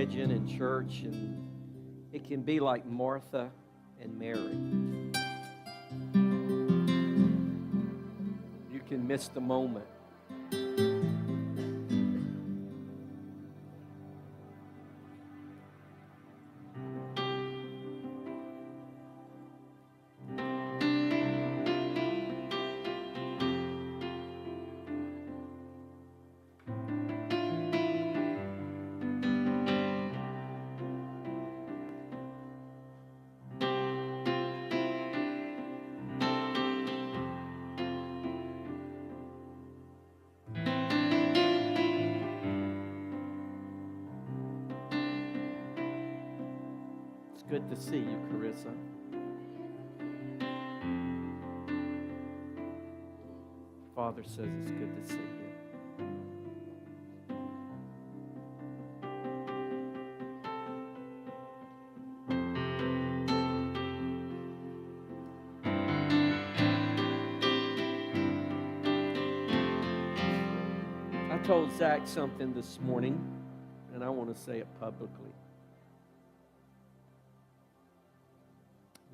religion and church, and it can be like Martha and Mary. You can miss the moment. Good to see you, Carissa. Father says it's good to see you. I told Zach something this morning, and I want to say it publicly.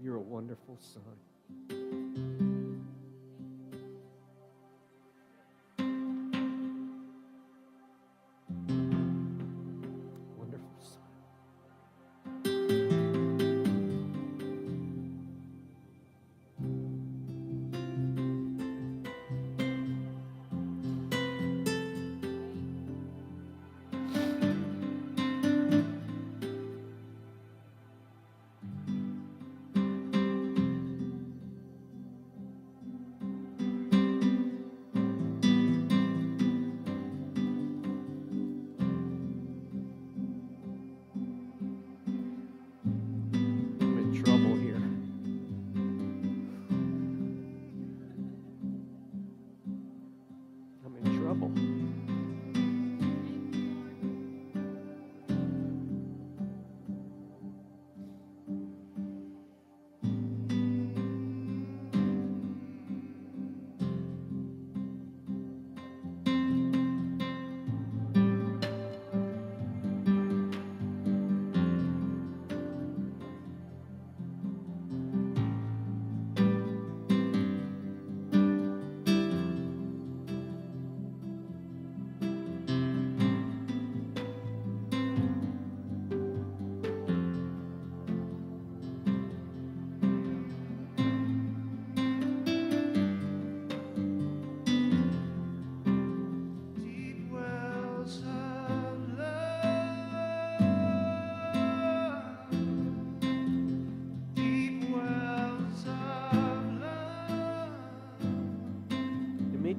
You're a wonderful son. Wonderful son.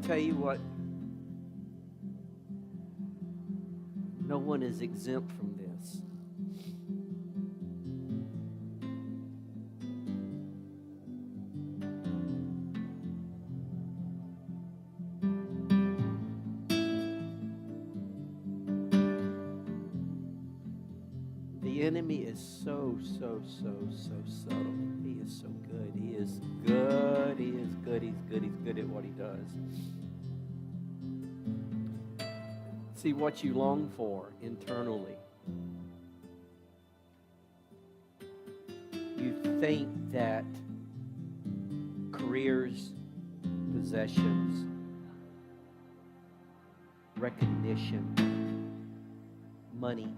Tell you what, no one is exempt from this. The enemy is so subtle. He is so good. He is good. He is good. He's good. He's good at what he does. See what you long for internally. You think that careers, possessions, recognition, money,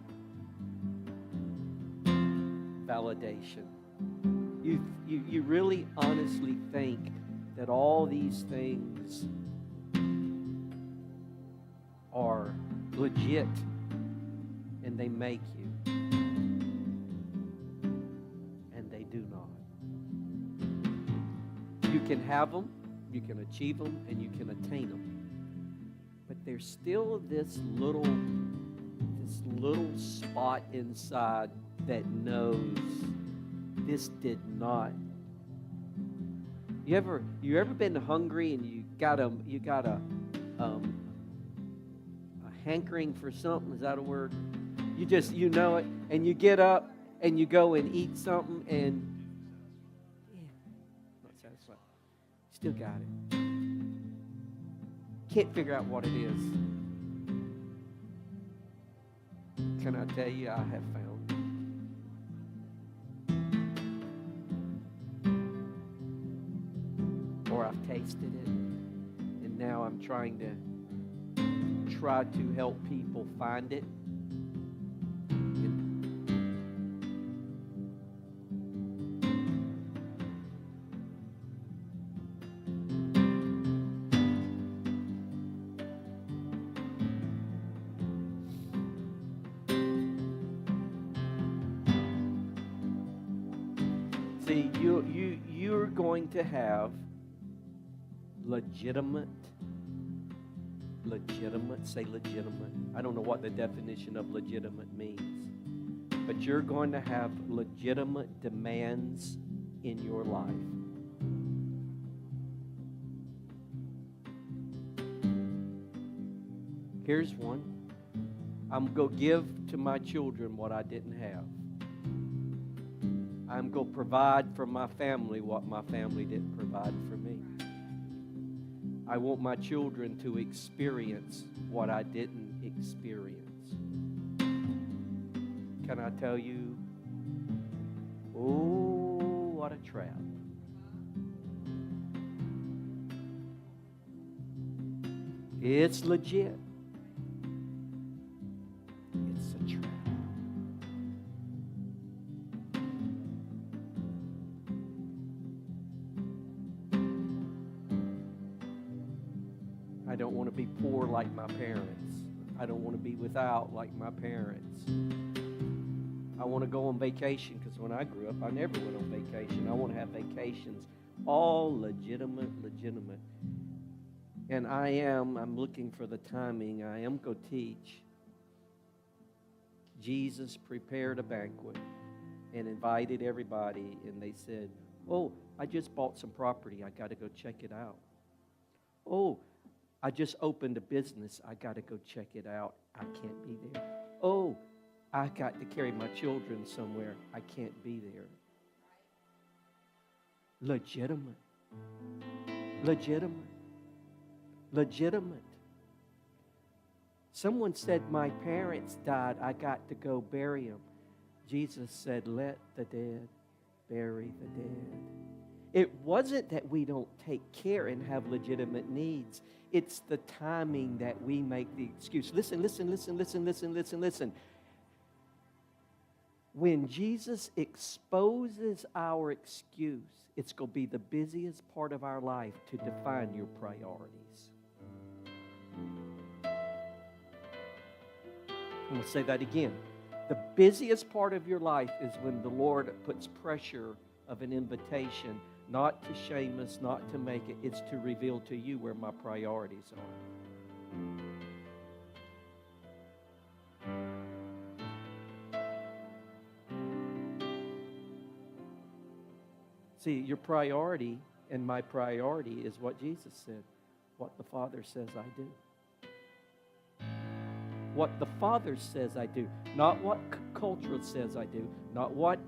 validation. You really honestly think that all these things are legit and they make you. And they do not. You can have them, you can achieve them, and you can attain them. But there's still this little spot inside that knows this did not. You ever been hungry and you got a hankering for something? Is that a word? You know it, and you get up and you go and eat something and not satisfied. Still got it. Can't figure out what it is. Can I tell you, I have found it. Or I've tasted it, and now I'm trying to help people find it. See, you're going to have legitimate, say legitimate. I don't know what the definition of legitimate means, but you're going to have legitimate demands in your life. Here's one. I'm going to give to my children what I didn't have. I'm going to provide for my family what my family didn't provide for me. I want my children to experience what I didn't experience. Can I tell you? Oh, what a trap. It's legit. It's a trap. I don't want to be poor like my parents. I don't want to be without like my parents. I want to go on vacation because when I grew up, I never went on vacation. I want to have vacations, all legitimate. And I'm looking for the timing. I am going to teach. Jesus prepared a banquet and invited everybody, and they said, oh, I just bought some property. I got to go check it out. Oh, I just opened a business. I got to go check it out. I can't be there. Oh, I got to carry my children somewhere. I can't be there. Legitimate. Someone said, my parents died. I got to go bury them. Jesus said, let the dead bury the dead. It wasn't that we don't take care and have legitimate needs. It's the timing that we make the excuse. Listen. When Jesus exposes our excuse, it's going to be the busiest part of our life to define your priorities. I'm going to say that again. The busiest part of your life is when the Lord puts pressure of an invitation, not to shame us, not to make it. It's to reveal to you where my priorities are. See, your priority and my priority is what Jesus said, what the Father says I do. What the Father says I do, not what culture says I do, not what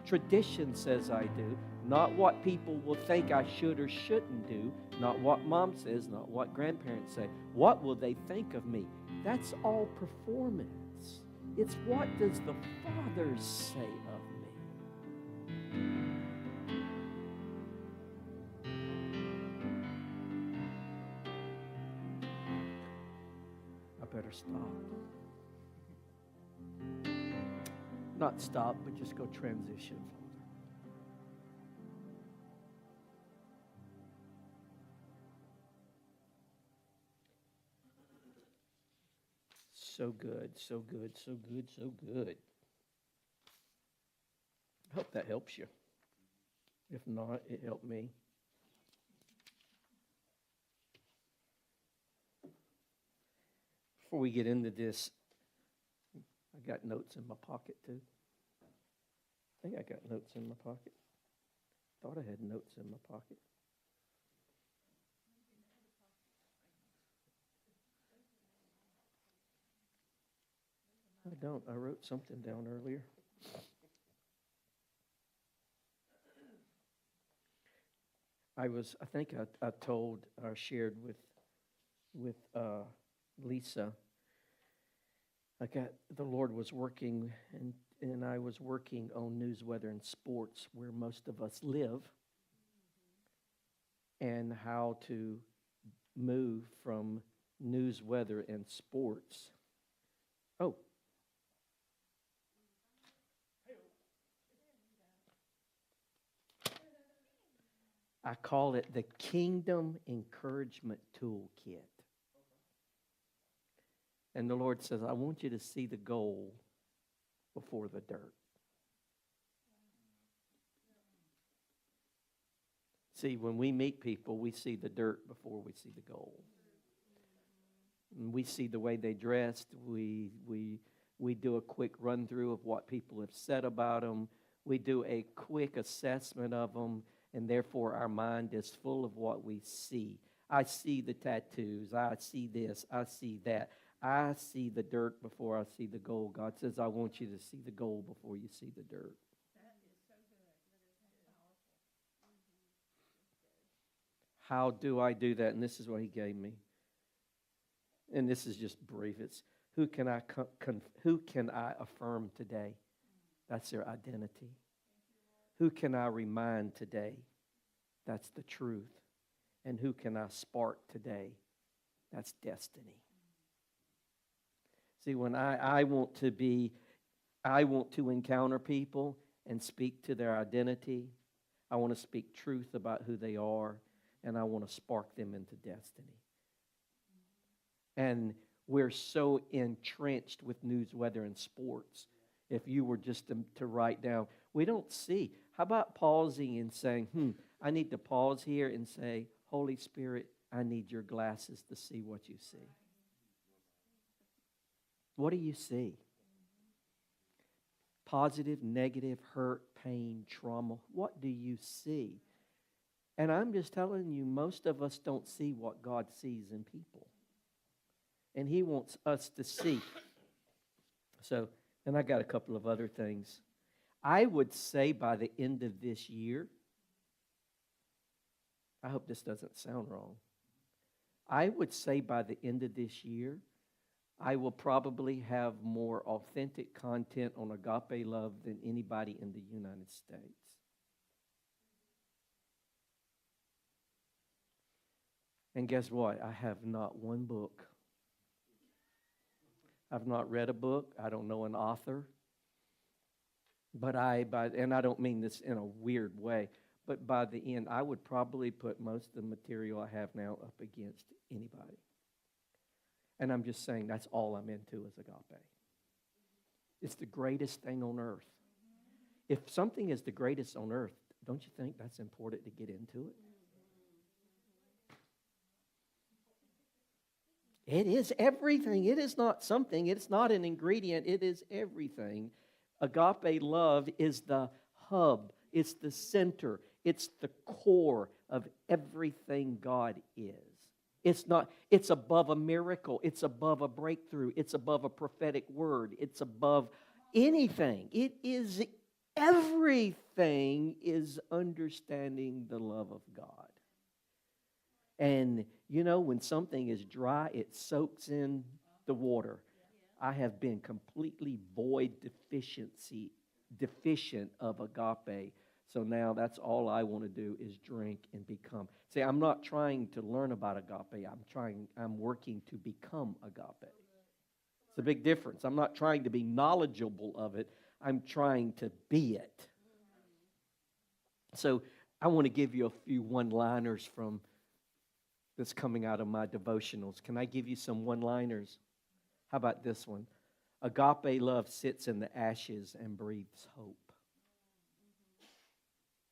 tradition says I do, not what people will think I should or shouldn't do, not what mom says, not what grandparents say. What will they think of me? That's all performance. It's what does the Father say of me? I better stop. Not stop, but just go transition. So good. I hope that helps you. If not, it helped me. Before we get into this, I got notes in my pocket too. I think I got notes in my pocket. Thought I had notes in my pocket. I don't. I wrote something down earlier. I think I told or shared with Lisa. The Lord was working, and I was working on news, weather, and sports, where most of us live, and how to move from news, weather, and sports. Oh. I call it the Kingdom Encouragement Toolkit. And the Lord says, I want you to see the goal before the dirt. See, when we meet people, we see the dirt before we see the goal. And we see the way they dressed. We do a quick run through of what people have said about them. We do a quick assessment of them, and therefore our mind is full of what we see. I see the tattoos. I see this. I see that. I see the dirt before I see the gold. God says, I want you to see the gold before you see the dirt. That is so good. That is powerful. How do I do that? And this is what He gave me. And this is just brief. It's who can I affirm today? That's their identity. Who can I remind today? That's the truth. And who can I spark today? That's destiny. See, when I want to encounter people and speak to their identity. I want to speak truth about who they are, and I want to spark them into destiny. And we're so entrenched with news, weather, and sports. If you were just to write down, we don't see. How about pausing and saying, I need to pause here and say, Holy Spirit, I need your glasses to see what you see. What do you see? Positive, negative, hurt, pain, trauma. What do you see? And I'm just telling you, most of us don't see what God sees in people. And He wants us to see. So, and I got a couple of other things. I would say by the end of this year, I hope this doesn't sound wrong. I would say by the end of this year, I will probably have more authentic content on agape love than anybody in the United States. And guess what? I have not one book. I've not read a book. I don't know an author. And I don't mean this in a weird way, but by the end, I would probably put most of the material I have now up against anybody. And I'm just saying that's all I'm into is agape. It's the greatest thing on earth. If something is the greatest on earth, don't you think that's important to get into it? It is everything. It is not something. It's not an ingredient. It is everything. Agape love is the hub. It's the center. It's the core of everything God is. It's above a miracle. It's above a breakthrough. It's above a prophetic word. It's above anything. It is everything is understanding the love of God. And you know, when something is dry, it soaks in the water. I have been completely deficient of agape. So now that's all I want to do is drink and become. See, I'm not trying to learn about agape. I'm working to become agape. It's a big difference. I'm not trying to be knowledgeable of it. I'm trying to be it. So I want to give you a few one-liners from that's coming out of my devotionals. Can I give you some one-liners? How about this one? Agape love sits in the ashes and breathes hope.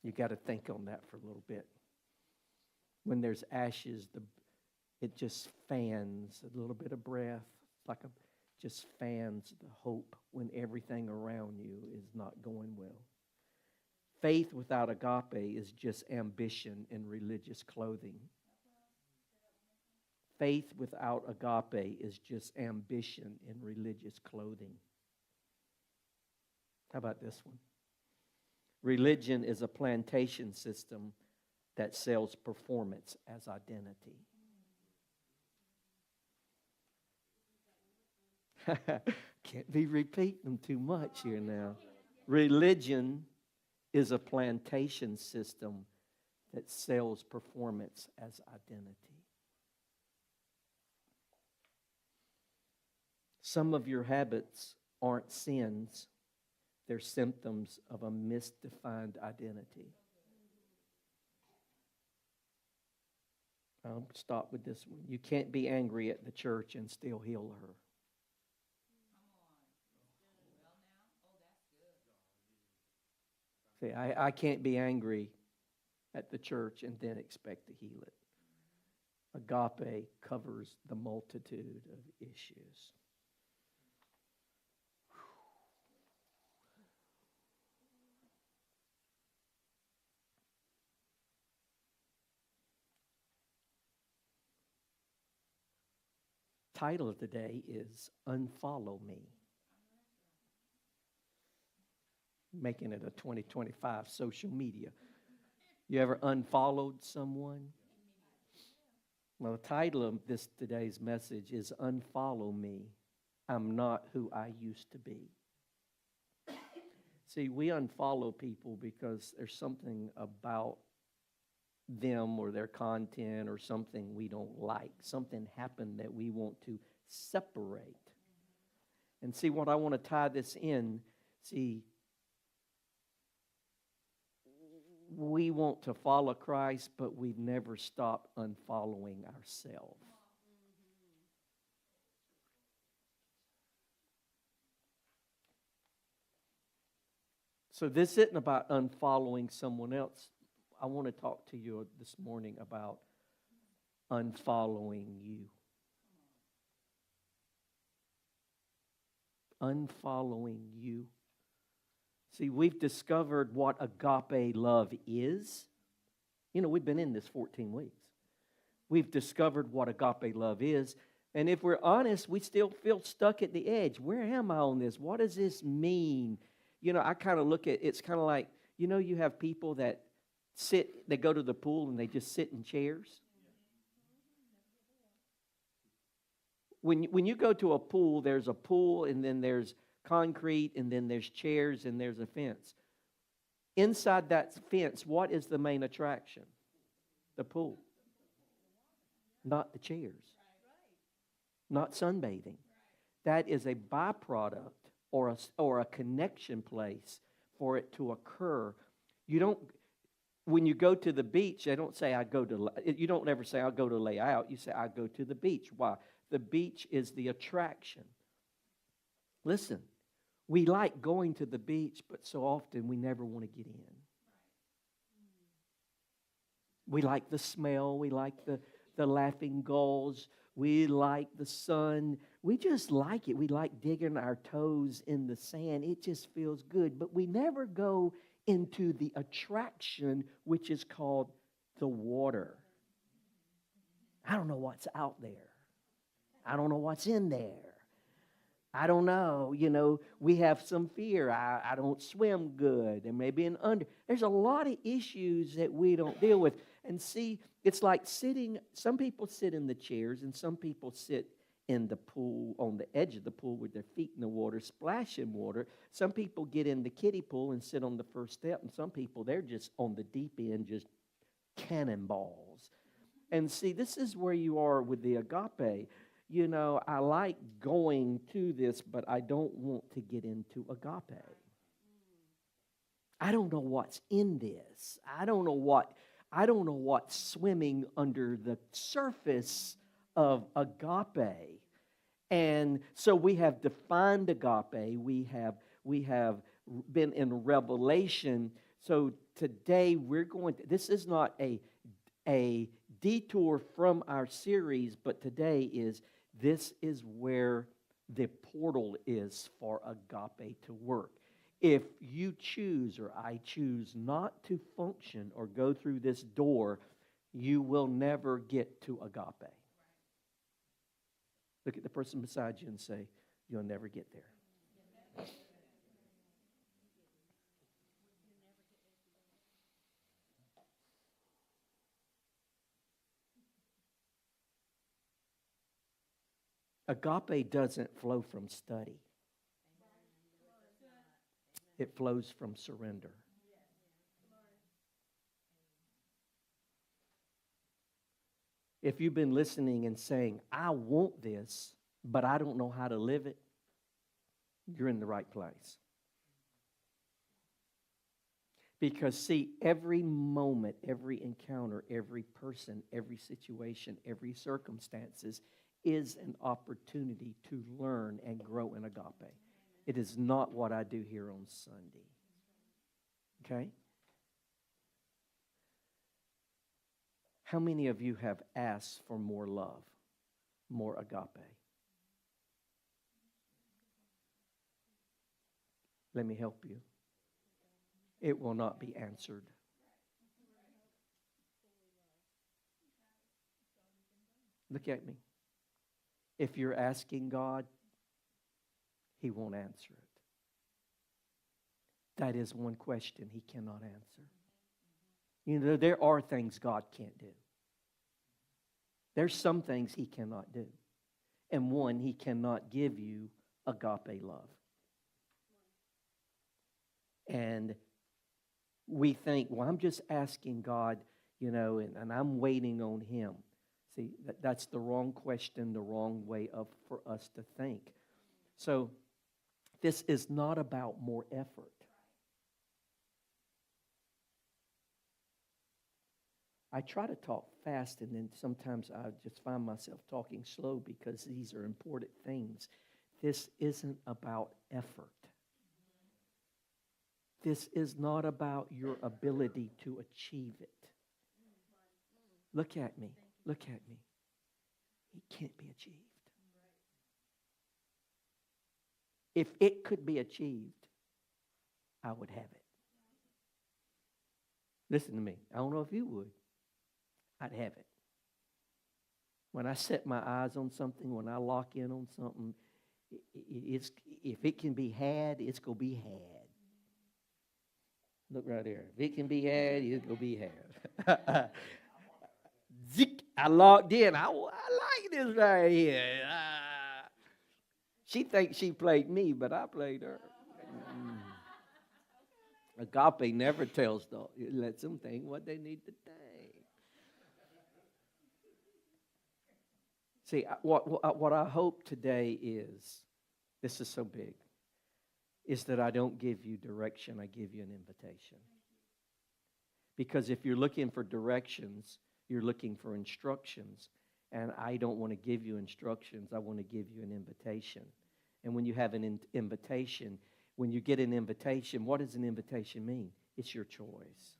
You got to think on that for a little bit. When there's ashes, it just fans a little bit of breath, just fans the hope when everything around you is not going well. Faith without agape is just ambition in religious clothing. Faith without agape is just ambition in religious clothing. How about this one? Religion is a plantation system that sells performance as identity. Can't be repeating them too much here now. Religion is a plantation system that sells performance as identity. Some of your habits aren't sins, they're symptoms of a misdefined identity. I'll stop with this one. You can't be angry at the church and still heal her. See, I can't be angry at the church and then expect to heal it. Agape covers the multitude of issues. Title of today is Unfollow Me. Making it a 2025 social media. You ever unfollowed someone? Well, the title of today's message is Unfollow Me. I'm not who I used to be. See, we unfollow people because there's something about them or their content or something we don't like. Something happened that we want to separate. And see, what I want to tie this in, see, we want to follow Christ, but we've never stopped unfollowing ourselves. So this isn't about unfollowing someone else. I want to talk to you this morning about unfollowing you. Unfollowing you. See, we've discovered what agape love is. You know, we've been in this 14 weeks. We've discovered what agape love is. And if we're honest, we still feel stuck at the edge. Where am I on this? What does this mean? You know, I kind of look at it's kind of like, you know, you have people that they go to the pool and they just sit in chairs. When you go to a pool, there's a pool and then there's concrete and then there's chairs and there's a fence. Inside that fence, what is the main attraction? The pool. Not the chairs. Not sunbathing. That is a byproduct or a connection place for it to occur. You don't, when you go to the beach, they don't say you don't ever say I'll go to lay out. You say I go to the beach. Why? The beach is the attraction. Listen, we like going to the beach, but so often we never want to get in. We like the smell. We like the laughing gulls. We like the sun. We just like it. We like digging our toes in the sand. It just feels good. But we never go into the attraction, which is called the water. I don't know what's out there. I don't know what's in there. I don't know. You know, we have some fear. I don't swim good. There may be an under. There's a lot of issues that we don't deal with. And see, it's like some people sit in the chairs and some people sit in the pool, on the edge of the pool with their feet in the water, splashing water. Some people get in the kiddie pool and sit on the first step. And some people, they're just on the deep end, just cannonballs. And see, this is where you are with the agape. You know, I like going to this, but I don't want to get into agape. I don't know what's in this. I don't know what's swimming under the surface of agape. And so we have defined agape. We have been in Revelation. So today this is not a detour from our series, but this is where the portal is for agape to work. If you choose or I choose not to function or go through this door, you will never get to agape. Look at the person beside you and say, you'll never get there. Agape doesn't flow from study. It flows from surrender. If you've been listening and saying, I want this, but I don't know how to live it, you're in the right place. Because, see, every moment, every encounter, every person, every situation, every circumstances is an opportunity to learn and grow in agape. It is not what I do here on Sunday. Okay? How many of you have asked for more love, more agape? Let me help you. It will not be answered. Look at me. If you're asking God, He won't answer it. That is one question He cannot answer. You know, there are things God can't do. There's some things He cannot do. And one, He cannot give you agape love. And we think, well, I'm just asking God, you know, and I'm waiting on Him. See, that's the wrong question, the wrong way for us to think. So this is not about more effort. I try to talk fast, and then sometimes I just find myself talking slow because these are important things. This isn't about effort. This is not about your ability to achieve it. Look at me. Look at me. It can't be achieved. If it could be achieved, I would have it. Listen to me. I don't know if you would. I'd have it. When I set my eyes on something, when I lock in on something, if it can be had, it's going to be had. Look right there. If it can be had, it's going to be had. Zik, I locked in. I like this right here. She thinks she played me, but I played her. Agape never tells them. It lets them think what they need to think. See, what I hope today is, this is so big, is that I don't give you direction, I give you an invitation. Because if you're looking for directions, you're looking for instructions, and I don't want to give you instructions, I want to give you an invitation. And when you have an invitation, when you get an invitation, what does an invitation mean? It's your choice.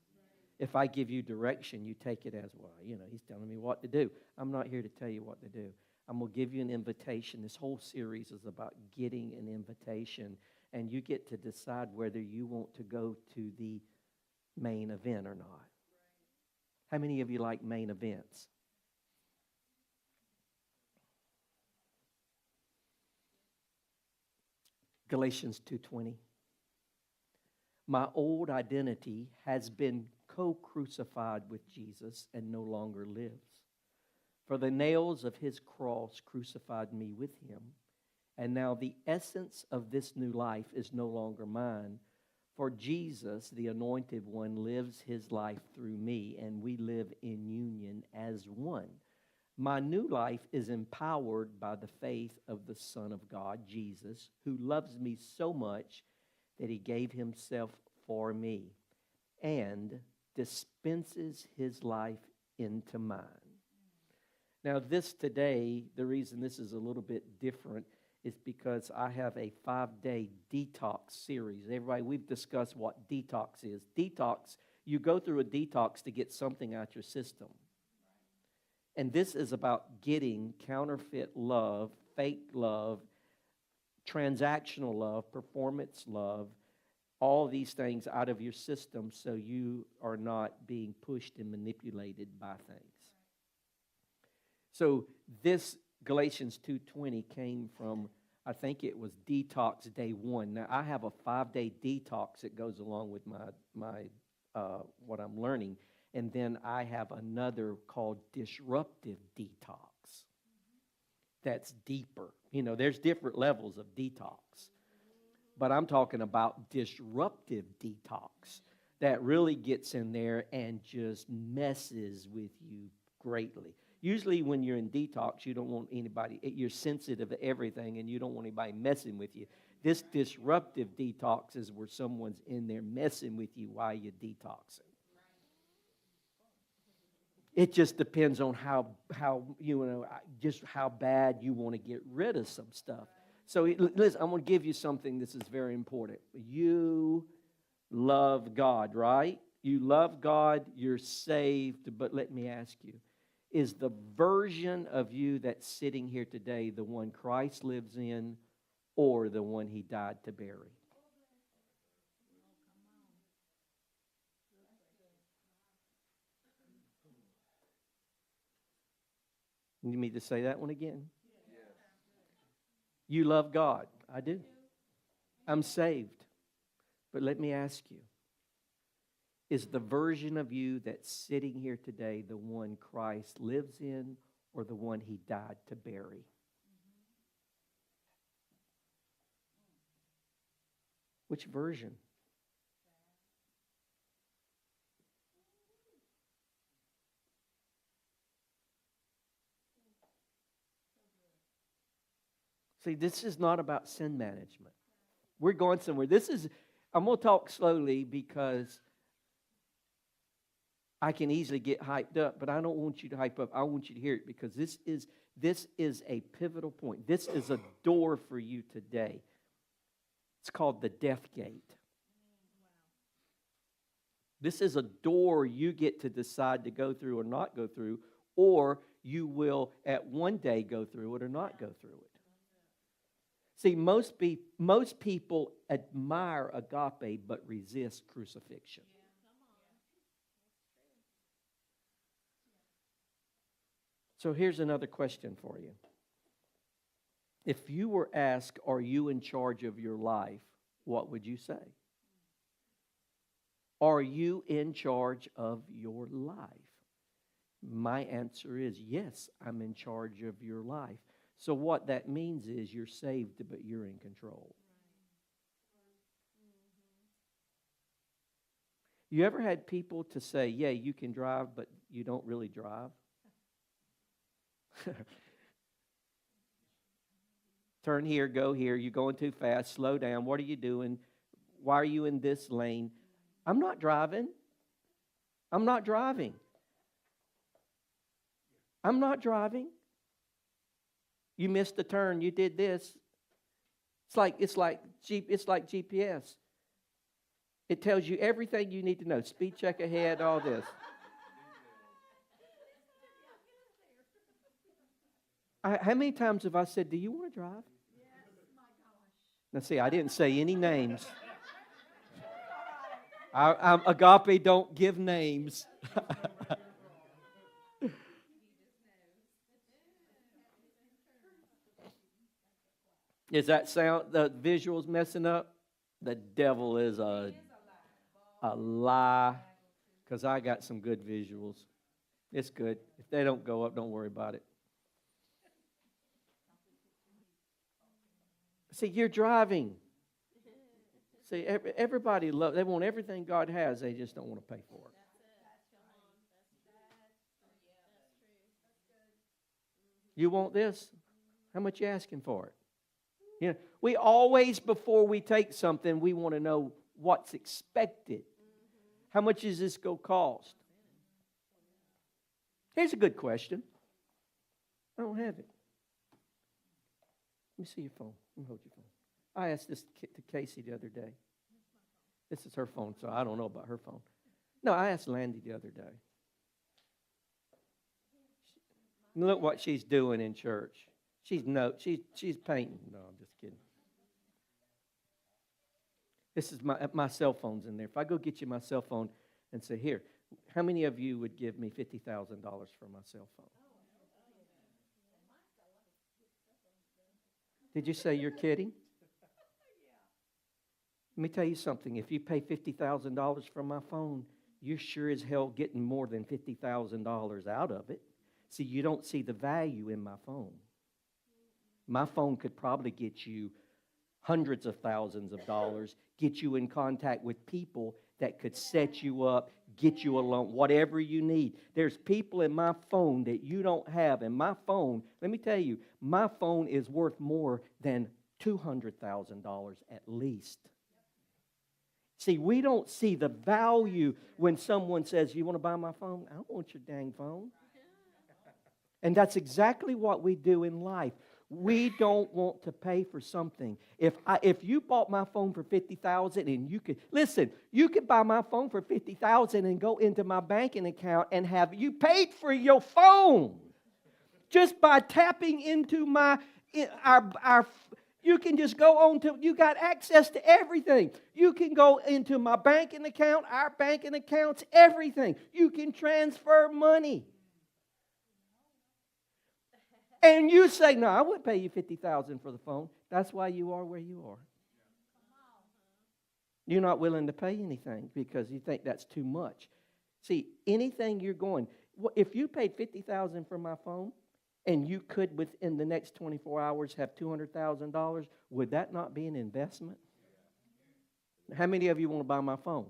If I give you direction, you take it as, well, you know, he's telling me what to do. I'm not here to tell you what to do. I'm going to give you an invitation. This whole series is about getting an invitation, and you get to decide whether you want to go to the main event or not. How many of you like main events? Galatians 2:20. My old identity has been co-crucified with Jesus and no longer lives. For the nails of His cross crucified me with Him, and now the essence of this new life is no longer mine. For Jesus, the Anointed One, lives His life through me, and we live in union as one. My new life is empowered by the faith of the Son of God, Jesus, who loves me so much that He gave Himself for me and dispenses His life into mine. Now, this today, the reason this is a little bit different is because I have a 5-day detox series. Everybody, we've discussed what detox is. Detox, you go through a detox to get something out your system. And this is about getting counterfeit love, fake love, transactional love, performance love, all these things out of your system so you are not being pushed and manipulated by things. So this Galatians 2:20 came from, I think it was detox day 1. Now, I have a 5-day detox that goes along with my what I'm learning. And then I have another called disruptive detox. That's deeper. You know, there's different levels of detox. But I'm talking about disruptive detox that really gets in there and just messes with you greatly. Usually when you're in detox, you don't want anybody, you're sensitive to everything and you don't want anybody messing with you. This disruptive detox is where someone's in there messing with you while you're detoxing. It just depends on how just how bad you want to get rid of some stuff. So listen, I'm going to give you something. This is very important. You love God, right? You love God. You're saved. But let me ask you, is the version of you that's sitting here today the one Christ lives in or the one He died to bury? You need me to say that one again? You love God. I do. I'm saved. But let me ask you, is the version of you that's sitting here today the one Christ lives in or the one He died to bury? Which version? See, this is not about sin management. We're going somewhere. I'm going to talk slowly because I can easily get hyped up, but I don't want you to hype up. I want you to hear it because this is a pivotal point. This is a door for you today. It's called the death gate. This is a door you get to decide to go through or not go through, or you will at one day go through it or not go through it. See, most people admire agape but resist crucifixion. So here's another question for you. If you were asked, are you in charge of your life, what would you say? Are you in charge of your life? My answer is yes, I'm in charge of your life. So what that means is you're saved, but you're in control. You ever had people to say, yeah, you can drive, but you don't really drive? Turn here, go here, you're going too fast, slow down, what are you doing? Why are you in this lane? I'm not driving. I'm not driving. I'm not driving. You missed a turn, you did this. It's like GPS. It tells you everything you need to know. Speed check ahead, all this. How many times have I said, do you want to drive? Yes, my gosh. Now see, I didn't say any names. Agape don't give names. Is that sound, the visuals messing up? The devil is a lie, because I got some good visuals. It's good. If they don't go up, don't worry about it. See, you're driving. See, everybody they want everything God has. They just don't want to pay for it. You want this? How much you asking for it? You know, we always, before we take something, we want to know what's expected. How much is this going to cost? Here's a good question. I don't have it. Let me see your phone. Let me hold your phone. I asked this to Casey the other day. This is her phone, so I don't know about her phone. No, I asked Landy the other day. Look what she's doing in church. She's painting. No, I'm just kidding. This is my cell phone's in there. If I go get you my cell phone and say, here, how many of you would give me $50,000 for my cell phone? Did you say you're kidding? Let me tell you something. If you pay $50,000 for my phone, you're sure as hell getting more than $50,000 out of it. See, you don't see the value in my phone. My phone could probably get you hundreds of thousands of dollars, get you in contact with people that could set you up, get you a loan, whatever you need. There's people in my phone that you don't have. And my phone, let me tell you, my phone is worth more than $200,000 at least. See, we don't see the value when someone says, you want to buy my phone? I don't want your dang phone. And that's exactly what we do in life. We don't want to pay for something. If you bought my phone for $50,000 and you could buy my phone for $50,000 and go into my banking account and have you paid for your phone just by tapping into our you can just go on to, you got access to everything. You can go into my banking account, our banking accounts, everything. You can transfer money. And you say, no, I wouldn't pay you $50,000 for the phone. That's why you are where you are. You're not willing to pay anything because you think that's too much. See, anything you're going, if you paid $50,000 for my phone and you could within the next 24 hours have $200,000, would that not be an investment? How many of you want to buy my phone?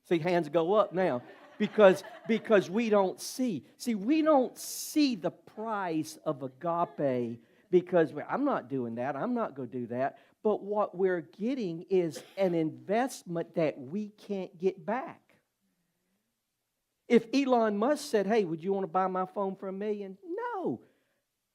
See, hands go up now. Because we don't see. See, we don't see the price of agape because I'm not doing that. I'm not going to do that. But what we're getting is an investment that we can't get back. If Elon Musk said, hey, would you want to buy my phone for $1 million? No.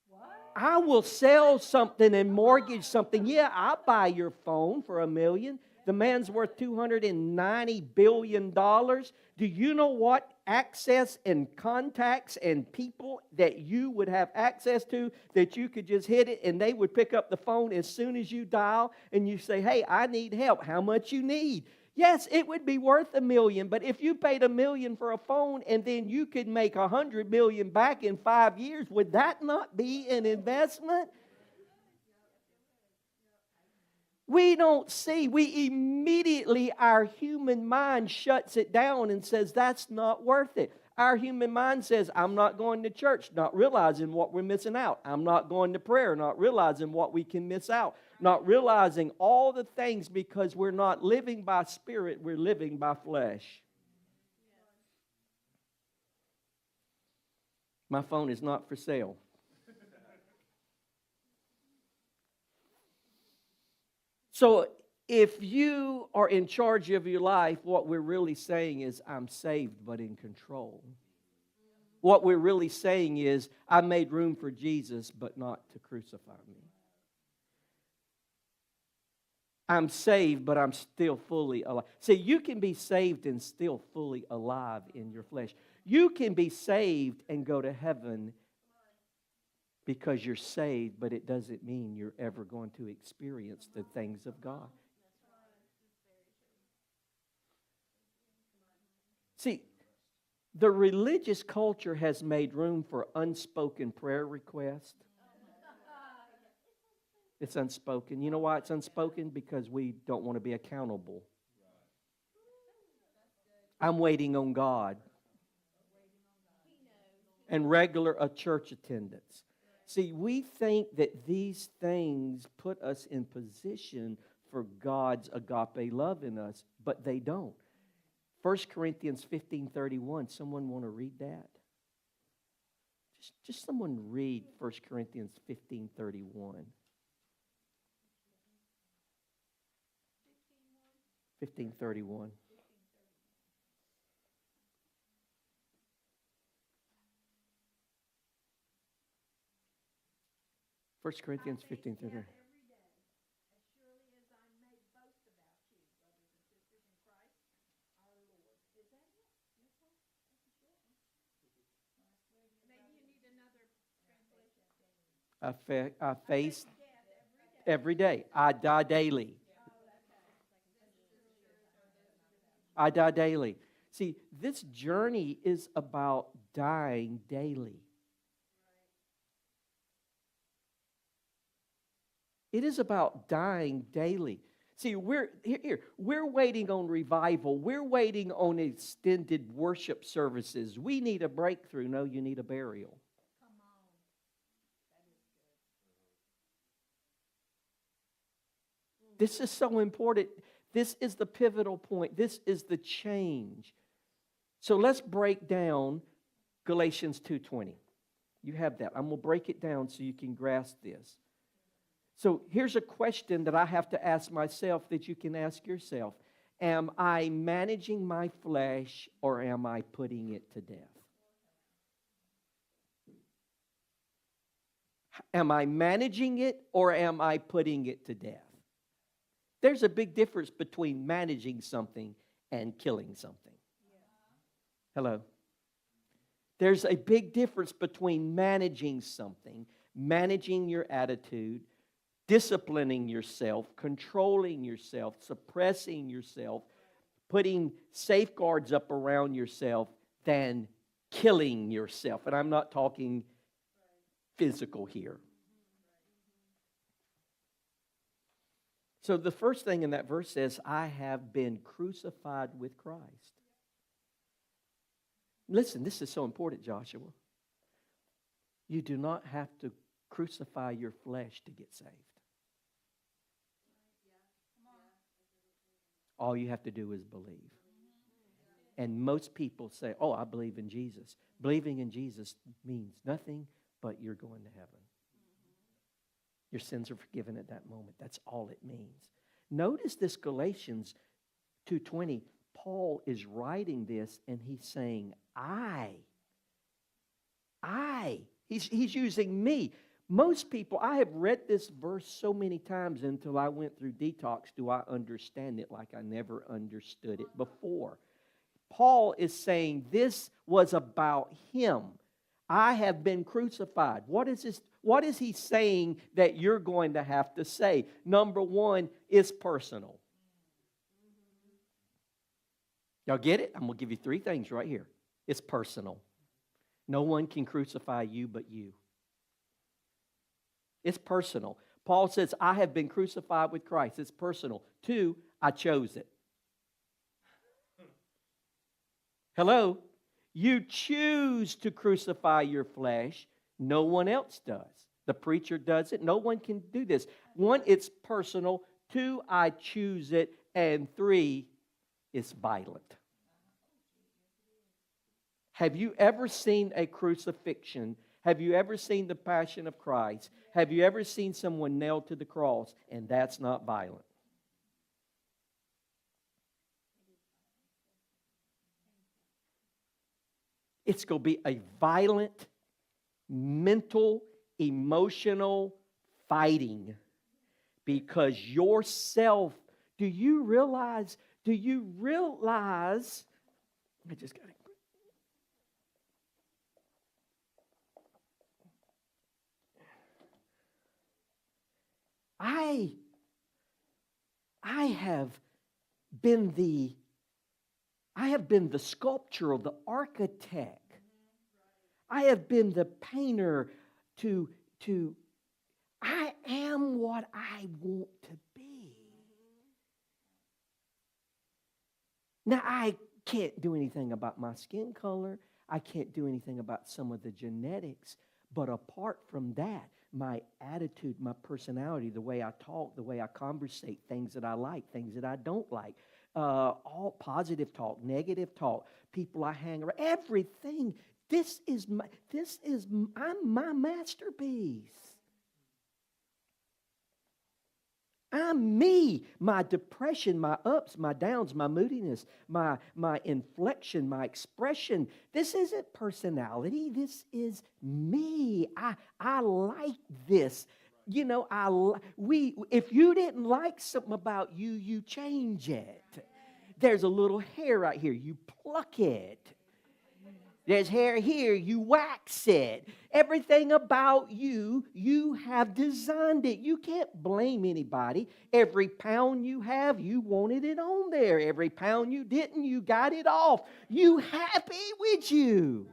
What? I will sell something and mortgage something. Yeah, I'll buy your phone for $1 million. The man's worth $290 billion. Do you know what access and contacts and people that you would have access to that you could just hit it and they would pick up the phone as soon as you dial and you say, hey, I need help. How much you need? Yes, it would be worth $1 million, but if you paid $1 million for a phone and then you could make $100 million back in 5 years, would that not be an investment? We don't see. We immediately, our human mind shuts it down and says, that's not worth it. Our human mind says, I'm not going to church, not realizing what we're missing out. I'm not going to prayer, not realizing what we can miss out. Not realizing all the things because we're not living by spirit, we're living by flesh. My phone is not for sale. So if you are in charge of your life, what we're really saying is, I'm saved but in control. What we're really saying is, I made room for Jesus but not to crucify me. I'm saved but I'm still fully alive. See, you can be saved and still fully alive in your flesh. You can be saved and go to heaven because you're saved, but it doesn't mean you're ever going to experience the things of God. See, the religious culture has made room for unspoken prayer requests. It's unspoken. You know why it's unspoken? Because we don't want to be accountable. I'm waiting on God. And regular church attendance. See, we think that these things put us in position for God's agape love in us, but they don't. 1 Corinthians 15:31. Someone want to read that? Just someone read 1 Corinthians 15:31. 15:31. First Corinthians 15:31. I face every day. I die daily. I die daily. See, this journey is about dying daily. It is about dying daily. See, we're waiting on revival. We're waiting on extended worship services. We need a breakthrough. No, you need a burial. This is so important. This is the pivotal point. This is the change. So let's break down Galatians 2:20. You have that. I'm going to break it down so you can grasp this. So here's a question that I have to ask myself that you can ask yourself. Am I managing my flesh or am I putting it to death? Am I managing it or am I putting it to death? There's a big difference between managing something and killing something. Hello? There's a big difference between managing something, managing your attitude, disciplining yourself, controlling yourself, suppressing yourself, putting safeguards up around yourself, than killing yourself. And I'm not talking physical here. So the first thing in that verse says, I have been crucified with Christ. Listen, this is so important, Joshua. You do not have to crucify your flesh to get saved. All you have to do is believe. And most people say, oh, I believe in Jesus. Believing in Jesus means nothing but you're going to heaven. Your sins are forgiven at that moment. That's all it means. Notice this Galatians 2:20. Paul is writing this and he's saying, He's using me. Most people, I have read this verse so many times until I went through detox. Do I understand it like I never understood it before? Paul is saying this was about him. I have been crucified. What is this? What is he saying that you're going to have to say? Number one, it's personal. Y'all get it? I'm going to give you three things right here. It's personal. No one can crucify you but you. It's personal. Paul says, I have been crucified with Christ. It's personal. Two, I chose it. Hello? You choose to crucify your flesh. No one else does. The preacher does it. No one can do this. One, it's personal. Two, I choose it. And three, it's violent. Have you ever seen a crucifixion? Have you ever seen the Passion of Christ? Have you ever seen someone nailed to the cross? And that's not violent. It's going to be a violent, mental, emotional fighting. Because yourself, do you realize, I just got to. I have been the sculptor, the architect. I have been the painter to I am what I want to be. Now, I can't do anything about my skin color. I can't do anything about some of the genetics. But apart from that, my attitude, my personality, the way I talk, the way I conversate, things that I like, things that I don't like, all positive talk, negative talk, people I hang around, everything. I'm my masterpiece. I'm me. My depression, my ups, my downs, my moodiness, my inflection, my expression. This isn't personality. This is me. I like this. You know, if you didn't like something about you, you change it. There's a little hair right here. You pluck it. There's hair here, you wax it. Everything about you, you have designed it. You can't blame anybody. Every pound you have, you wanted it on there. Every pound you didn't, you got it off. You happy with you.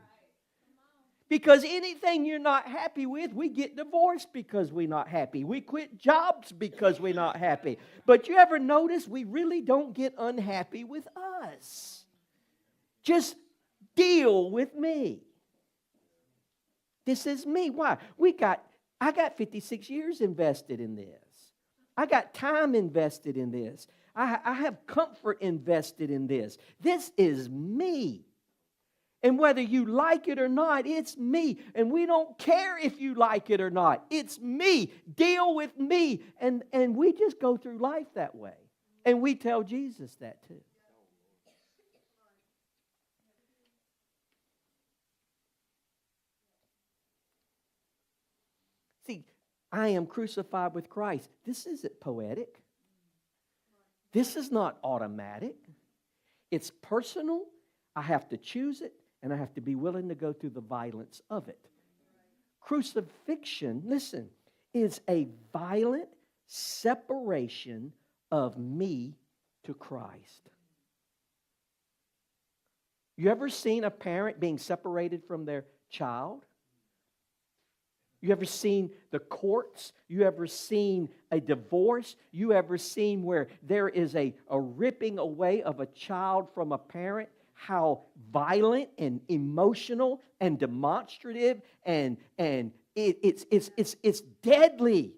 Because anything you're not happy with, we get divorced because we're not happy. We quit jobs because we're not happy. But you ever notice we really don't get unhappy with us? Just deal with me. This is me. Why? I got 56 years invested in this. I got time invested in this. I have comfort invested in this. This is me. And whether you like it or not, it's me. And we don't care if you like it or not. It's me. Deal with me. And we just go through life that way. And we tell Jesus that too. See, I am crucified with Christ. This isn't poetic. This is not automatic. It's personal. I have to choose it, and I have to be willing to go through the violence of it. Crucifixion, listen, is a violent separation of me to Christ. You ever seen a parent being separated from their child? You ever seen the courts? You ever seen a divorce? You ever seen where there is a ripping away of a child from a parent? How violent and emotional and demonstrative and it's deadly.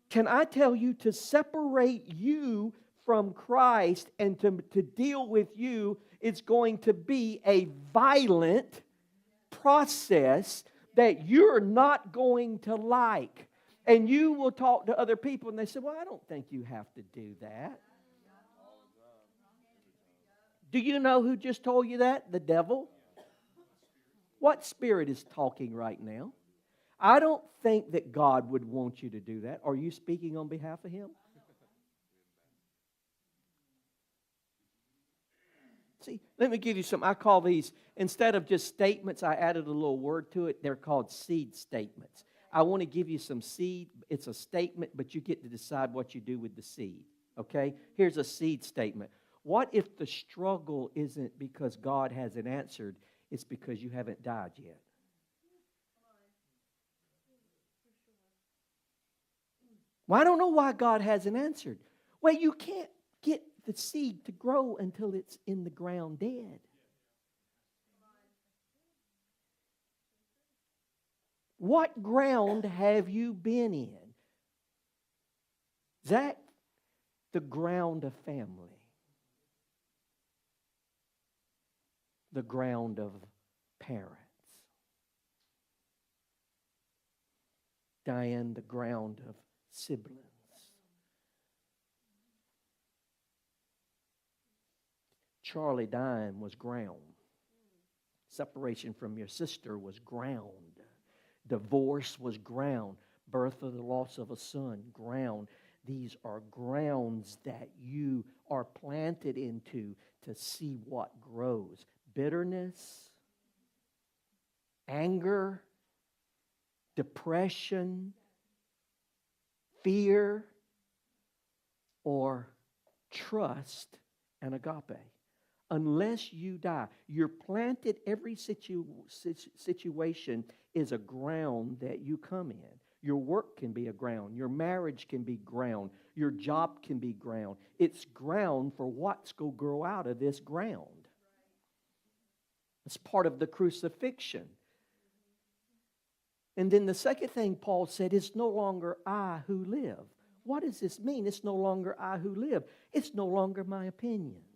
Can I tell you, to separate you from Christ and to deal with you, it's going to be a violent process that you're not going to like. And you will talk to other people and they say, well, I don't think you have to do that. Do you know who just told you that? The devil. What spirit is talking right now? I don't think that God would want you to do that. Are you speaking on behalf of him? See, let me give you some. I call these, instead of just statements, I added a little word to it. They're called seed statements. I want to give you some seed. It's a statement, but you get to decide what you do with the seed. Okay? Here's a seed statement. What if the struggle isn't because God hasn't answered, it's because you haven't died yet? Well, I don't know why God hasn't answered. Well, you can't get the seed to grow until it's in the ground dead. What ground have you been in? Zach, the ground of family. The ground of parents. Diane, the ground of siblings. Charlie dying was ground. Separation from your sister was ground. Divorce was ground. Birth of the loss of a son, ground. These are grounds that you are planted into to see what grows. Bitterness, anger, depression, fear, or trust and agape. Unless you die, you're planted. Every situation is a ground that you come in. Your work can be a ground. Your marriage can be ground. Your job can be ground. It's ground for what's going to grow out of this ground. It's part of the crucifixion. And then the second thing Paul said, it's no longer I who live. What does this mean? It's no longer I who live. It's no longer my opinions.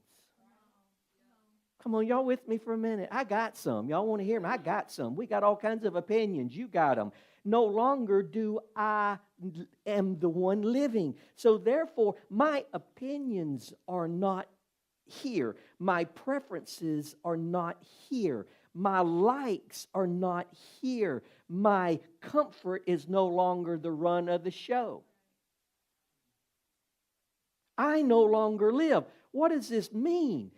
Come on, y'all with me for a minute? I got some. Y'all want to hear me? I got some. We got all kinds of opinions. You got them. No longer do I am the one living. So therefore, my opinions are not here. My preferences are not here. My likes are not here. My comfort is no longer the run of the show. I no longer live. What does this mean?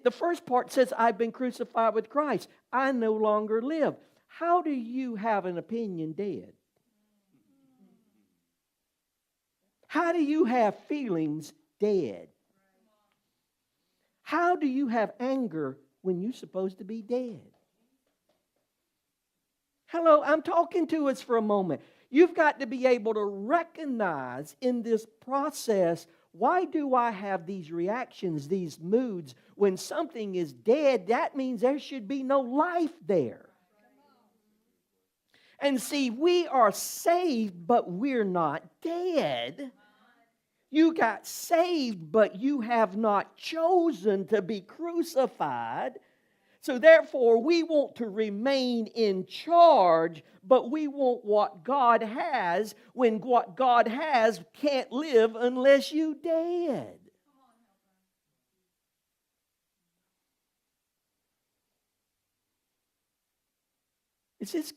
The first part says, I've been crucified with Christ. I no longer live. How do you have an opinion dead? How do you have feelings dead? How do you have anger when you're supposed to be dead? Hello, I'm talking to us for a moment. You've got to be able to recognize in this process, why do I have these reactions, these moods? When something is dead, that means there should be no life there. And see, we are saved, but we're not dead. You got saved, but you have not chosen to be crucified. So therefore, we want to remain in charge, but we want what God has when what God has can't live unless you dead. Is this?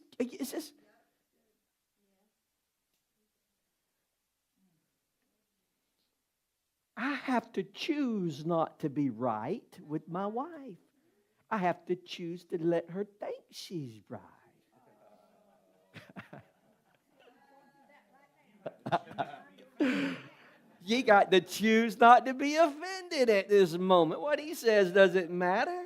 I have to choose not to be right with my wife. I have to choose to let her think she's right. You got to choose not to be offended at this moment. What he says doesn't matter.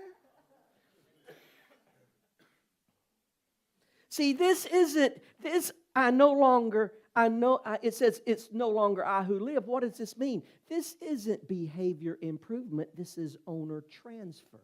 See, this isn't, this, it says it's no longer I who live. What does this mean? This isn't behavior improvement. This is owner transfer.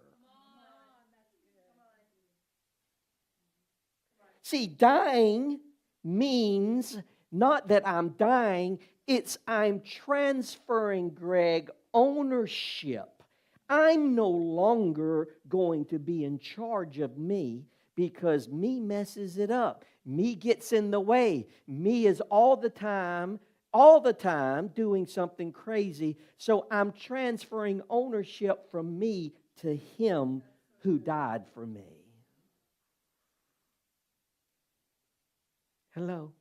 See, dying means not that I'm dying, it's I'm transferring, Greg, ownership. I'm no longer going to be in charge of me because me messes it up. Me gets in the way. Me is all the time doing something crazy. So I'm transferring ownership from me to Him who died for me. Hello.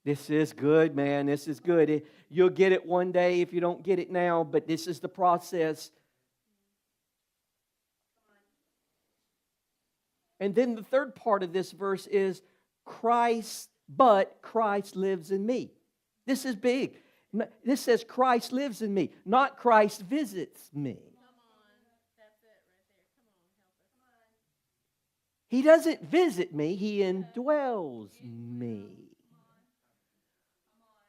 This is good, man. This is good. You'll get it one day if you don't get it now, but this is the process. And then the third part of this verse is Christ lives in me. This is big. This says Christ lives in me, not Christ visits me. He doesn't visit me, He indwells me.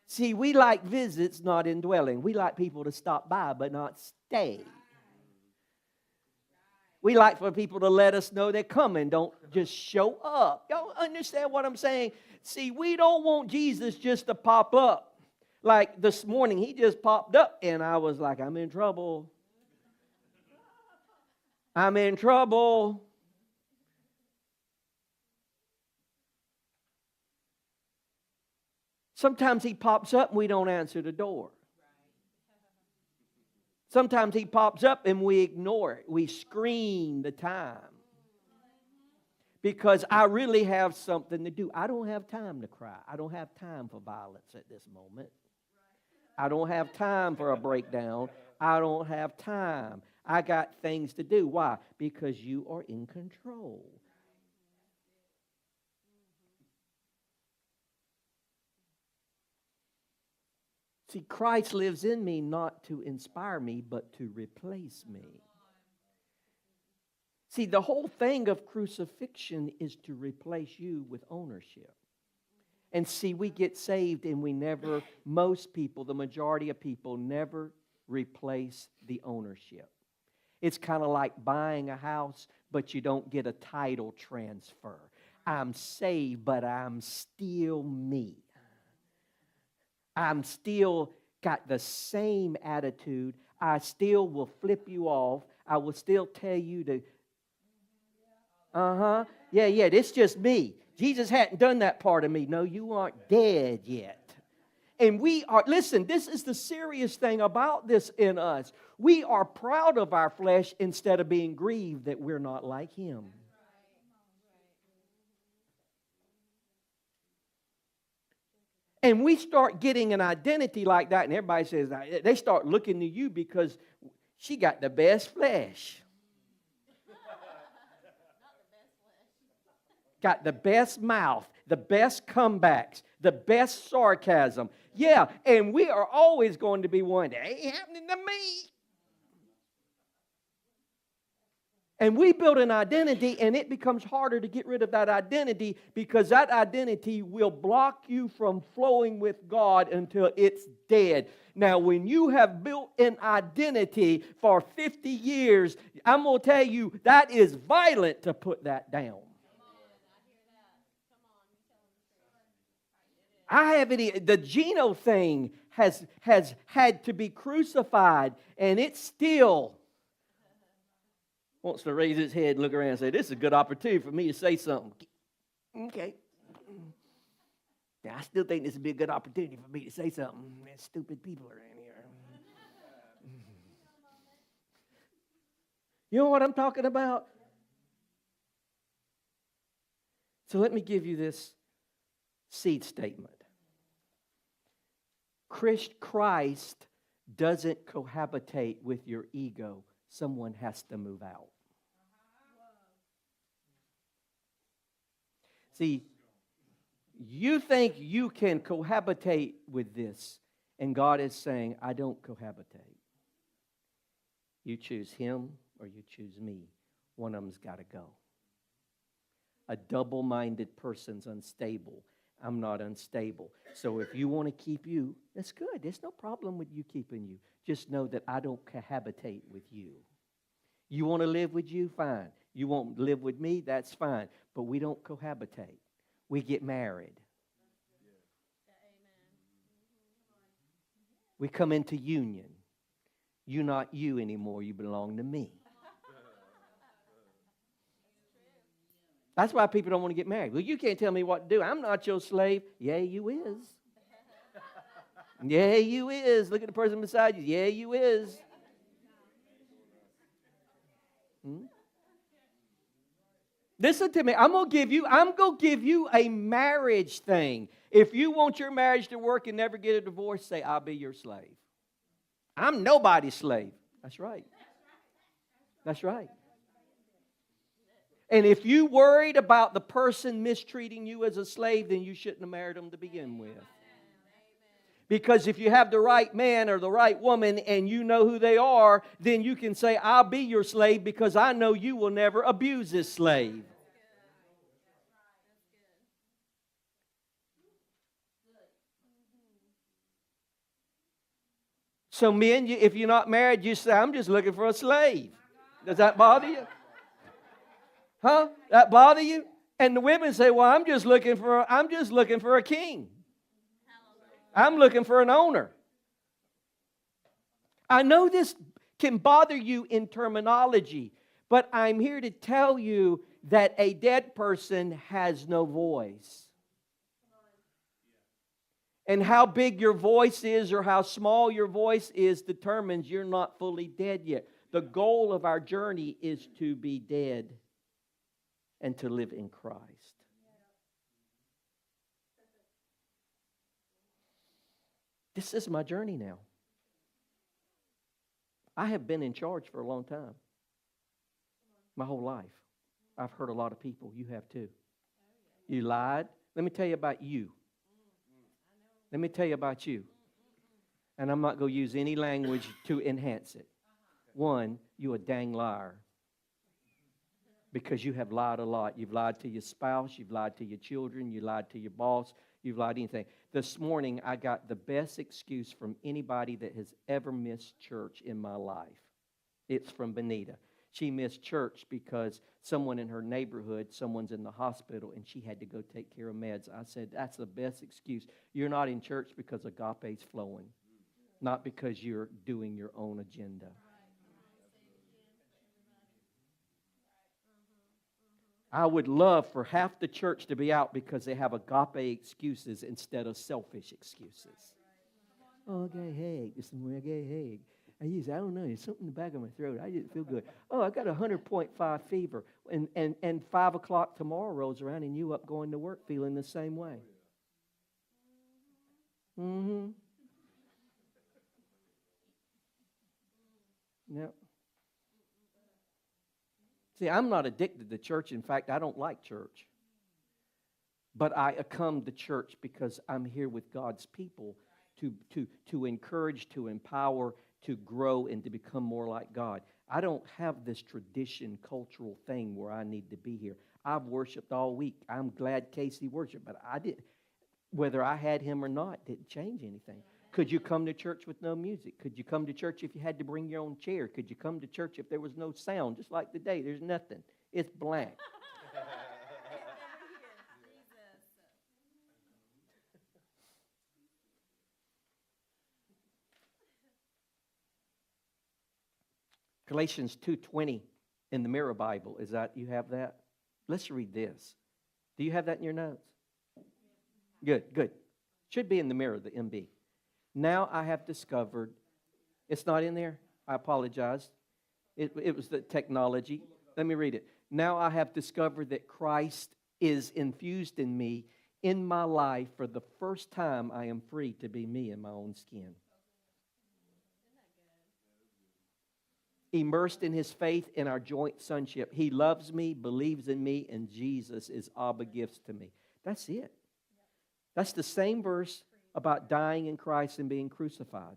See, we like visits, not indwelling. We like people to stop by, but not stay. We like for people to let us know they're coming. Don't just show up. Y'all understand what I'm saying? See, we don't want Jesus just to pop up. Like this morning, He just popped up, and I was like, I'm in trouble. I'm in trouble. Sometimes He pops up and we don't answer the door. Sometimes He pops up and we ignore it. We screen the time. Because I really have something to do. I don't have time to cry. I don't have time for violence at this moment. I don't have time for a breakdown. I don't have time. I got things to do. Why? Because you are in control. See, Christ lives in me not to inspire me, but to replace me. See, the whole thing of crucifixion is to replace you with ownership. And see, we get saved and most people, the majority of people, never replace the ownership. It's kind of like buying a house, but you don't get a title transfer. I'm saved, but I'm still me. I'm still got the same attitude. I still will flip you off. I will still tell you to, yeah, this just me. Jesus hadn't done that part of me. No, you aren't dead yet. And listen, this is the serious thing about this in us. We are proud of our flesh instead of being grieved that we're not like Him. And we start getting an identity like that, and everybody says, they start looking to you because she got the best flesh. Got the best mouth, the best comebacks, the best sarcasm. Yeah, and we are always going to be one, that ain't happening to me. And we build an identity, and it becomes harder to get rid of that identity because that identity will block you from flowing with God until it's dead. Now, when you have built an identity for 50 years, I'm going to tell you, that is violent to put that down. I have it. The Geno thing has had to be crucified, and it still wants to raise its head and look around and say, this is a good opportunity for me to say something. Okay. Yeah, I still think this would be a good opportunity for me to say something. There's stupid people around here. You know what I'm talking about? So let me give you this seed statement. Christ doesn't cohabitate with your ego. Someone has to move out. See, you think you can cohabitate with this, and God is saying, I don't cohabitate. You choose him or you choose me. One of them's got to go. A double-minded person's unstable. I'm not unstable. So if you want to keep you, that's good. There's no problem with you keeping you. Just know that I don't cohabitate with you. You want to live with you? Fine. You won't live with me? That's fine. But we don't cohabitate. We get married. We come into union. You're not you anymore. You belong to me. That's why people don't want to get married. Well, you can't tell me what to do. I'm not your slave. Yeah, you is. Yeah, you is. Look at the person beside you. Yeah, you is. Listen to me. I'm gonna give you a marriage thing. If you want your marriage to work and never get a divorce, say, I'll be your slave. I'm nobody's slave. That's right. That's right. And if you worried about the person mistreating you as a slave, then you shouldn't have married them to begin with. Because if you have the right man or the right woman and you know who they are, then you can say, I'll be your slave because I know you will never abuse this slave. So men, if you're not married, you say, I'm just looking for a slave. Does that bother you? Huh? That bother you? And the women say, well, I'm just looking for a king. I'm looking for an owner. I know this can bother you in terminology, but I'm here to tell you that a dead person has no voice. And how big your voice is or how small your voice is determines you're not fully dead yet. The goal of our journey is to be dead and to live in Christ. This is my journey now. I have been in charge for a long time. My whole life. I've hurt a lot of people. You have too. You lied. Let me tell you about you. Let me tell you about you. And I'm not going to use any language to enhance it. One, you a dang liar. Because you have lied a lot. You've lied to your spouse. You've lied to your children. You lied to your boss. You've lied to anything. This morning, I got the best excuse from anybody that has ever missed church in my life. It's from Benita. She missed church because someone in her neighborhood, someone's in the hospital, and she had to go take care of meds. I said, that's the best excuse. You're not in church because agape's flowing, not because you're doing your own agenda. I would love for half the church to be out because they have agape excuses instead of selfish excuses. Oh, I got a headache this morning. I got a headache. I don't know. There's something in the back of my throat. I didn't feel good. Oh, I got 100.5 fever. And 5 o'clock tomorrow rolls around and you up going to work feeling the same way. Mm-hmm. Yep. See, I'm not addicted to church. In fact, I don't like church. But I come to church because I'm here with God's people to encourage, to empower, to grow, and to become more like God. I don't have this tradition, cultural thing where I need to be here. I've worshiped all week. I'm glad Casey worshiped, but I didn't. Whether I had him or not didn't change anything. Could you come to church with no music? Could you come to church if you had to bring your own chair? Could you come to church if there was no sound? Just like today, there's nothing. It's blank. Galatians 2:20 in the Mirror Bible. Is that, you have that? Let's read this. Do you have that in your notes? Good, good. Should be in the Mirror, the MB. Now I have discovered, it's not in there? I apologize. It was the technology. Let me read it. Now I have discovered that Christ is infused in me. In my life, for the first time, I am free to be me in my own skin. Immersed in His faith in our joint sonship. He loves me, believes in me, and Jesus is Abba gifts to me. That's it. That's the same verse about dying in Christ and being crucified.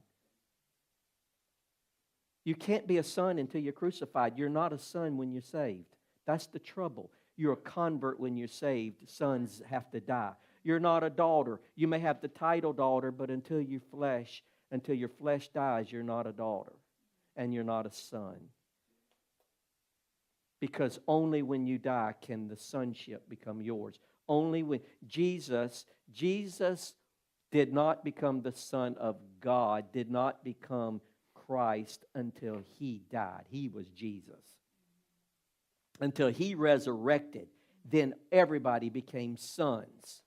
You can't be a son until you're crucified. You're not a son when you're saved. That's the trouble. You're a convert when you're saved. Sons have to die. You're not a daughter. You may have the title daughter, but until your flesh dies, you're not a daughter. And you're not a son. Because only when you die can the sonship become yours. Only when Jesus did not become the Son of God, did not become Christ until He died. He was Jesus. Until He resurrected, then everybody became sons.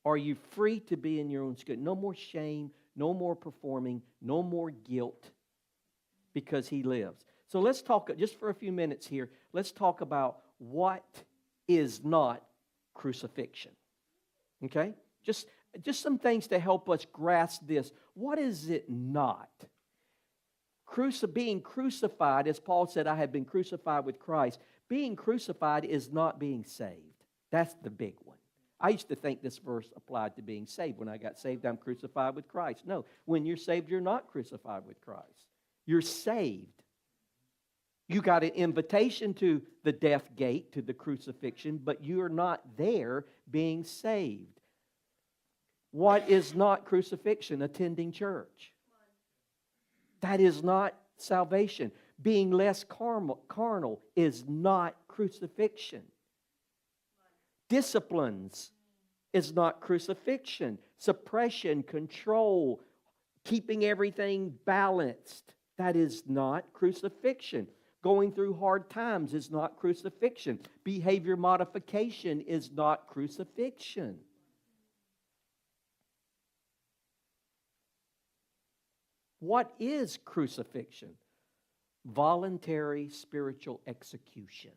Are you free to be in your own skin? No more shame, no more performing, no more guilt, because He lives. So let's talk, just for a few minutes here, let's talk about what is not crucifixion. Okay? Just some things to help us grasp this. What is it not? Being crucified, as Paul said, I have been crucified with Christ. Being crucified is not being saved. That's the big one. I used to think this verse applied to being saved. When I got saved, I'm crucified with Christ. No, when you're saved, you're not crucified with Christ. You're saved. You got an invitation to the death gate, to the crucifixion, but you're not there being saved. What is not crucifixion? Attending church. That is not salvation. Being less carnal is not crucifixion. Disciplines is not crucifixion. Suppression, control, keeping everything balanced, that is not crucifixion. Going through hard times is not crucifixion. Behavior modification is not crucifixion. What is crucifixion? Voluntary spiritual execution.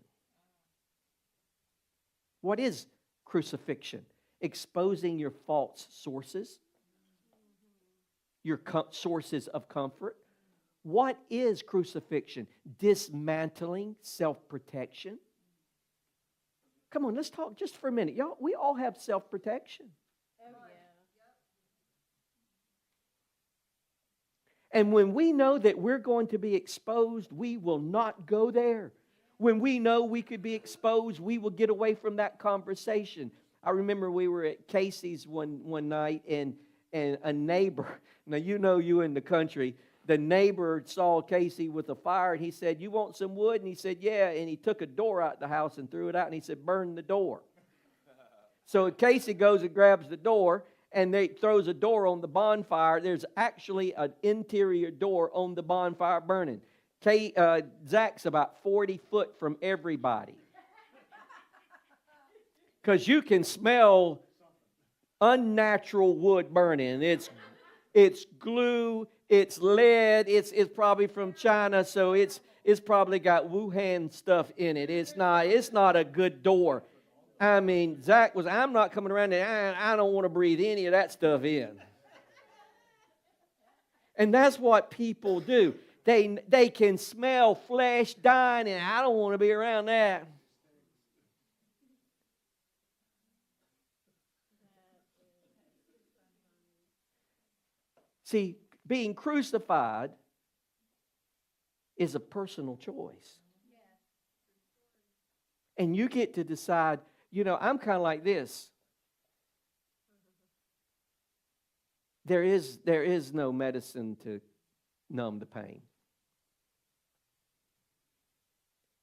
What is crucifixion? Exposing your false sources, your sources of comfort. What is crucifixion? Dismantling self-protection. Come on, let's talk just for a minute. Y'all, we all have self-protection. And when we know that we're going to be exposed, we will not go there. When we know we could be exposed, we will get away from that conversation. I remember we were at Casey's one night, and a neighbor, now you know you in the country, the neighbor saw Casey with a fire, and he said, "You want some wood?" And he said, "Yeah." And he took a door out the house and threw it out, and he said, "Burn the door." So Casey goes and grabs the door, and they throws a door on the bonfire. There's actually an interior door on the bonfire burning. Zach's about 40 foot from everybody. Because you can smell unnatural wood burning. It's glue, it's lead, it's probably from China, so it's probably got Wuhan stuff in it. It's not a good door. I mean, Zach was, I'm not coming around and I don't want to breathe any of that stuff in. And that's what people do. They can smell flesh dying, and I don't want to be around that. See, being crucified is a personal choice. And you get to decide, I'm kind of like this. There is no medicine to numb the pain.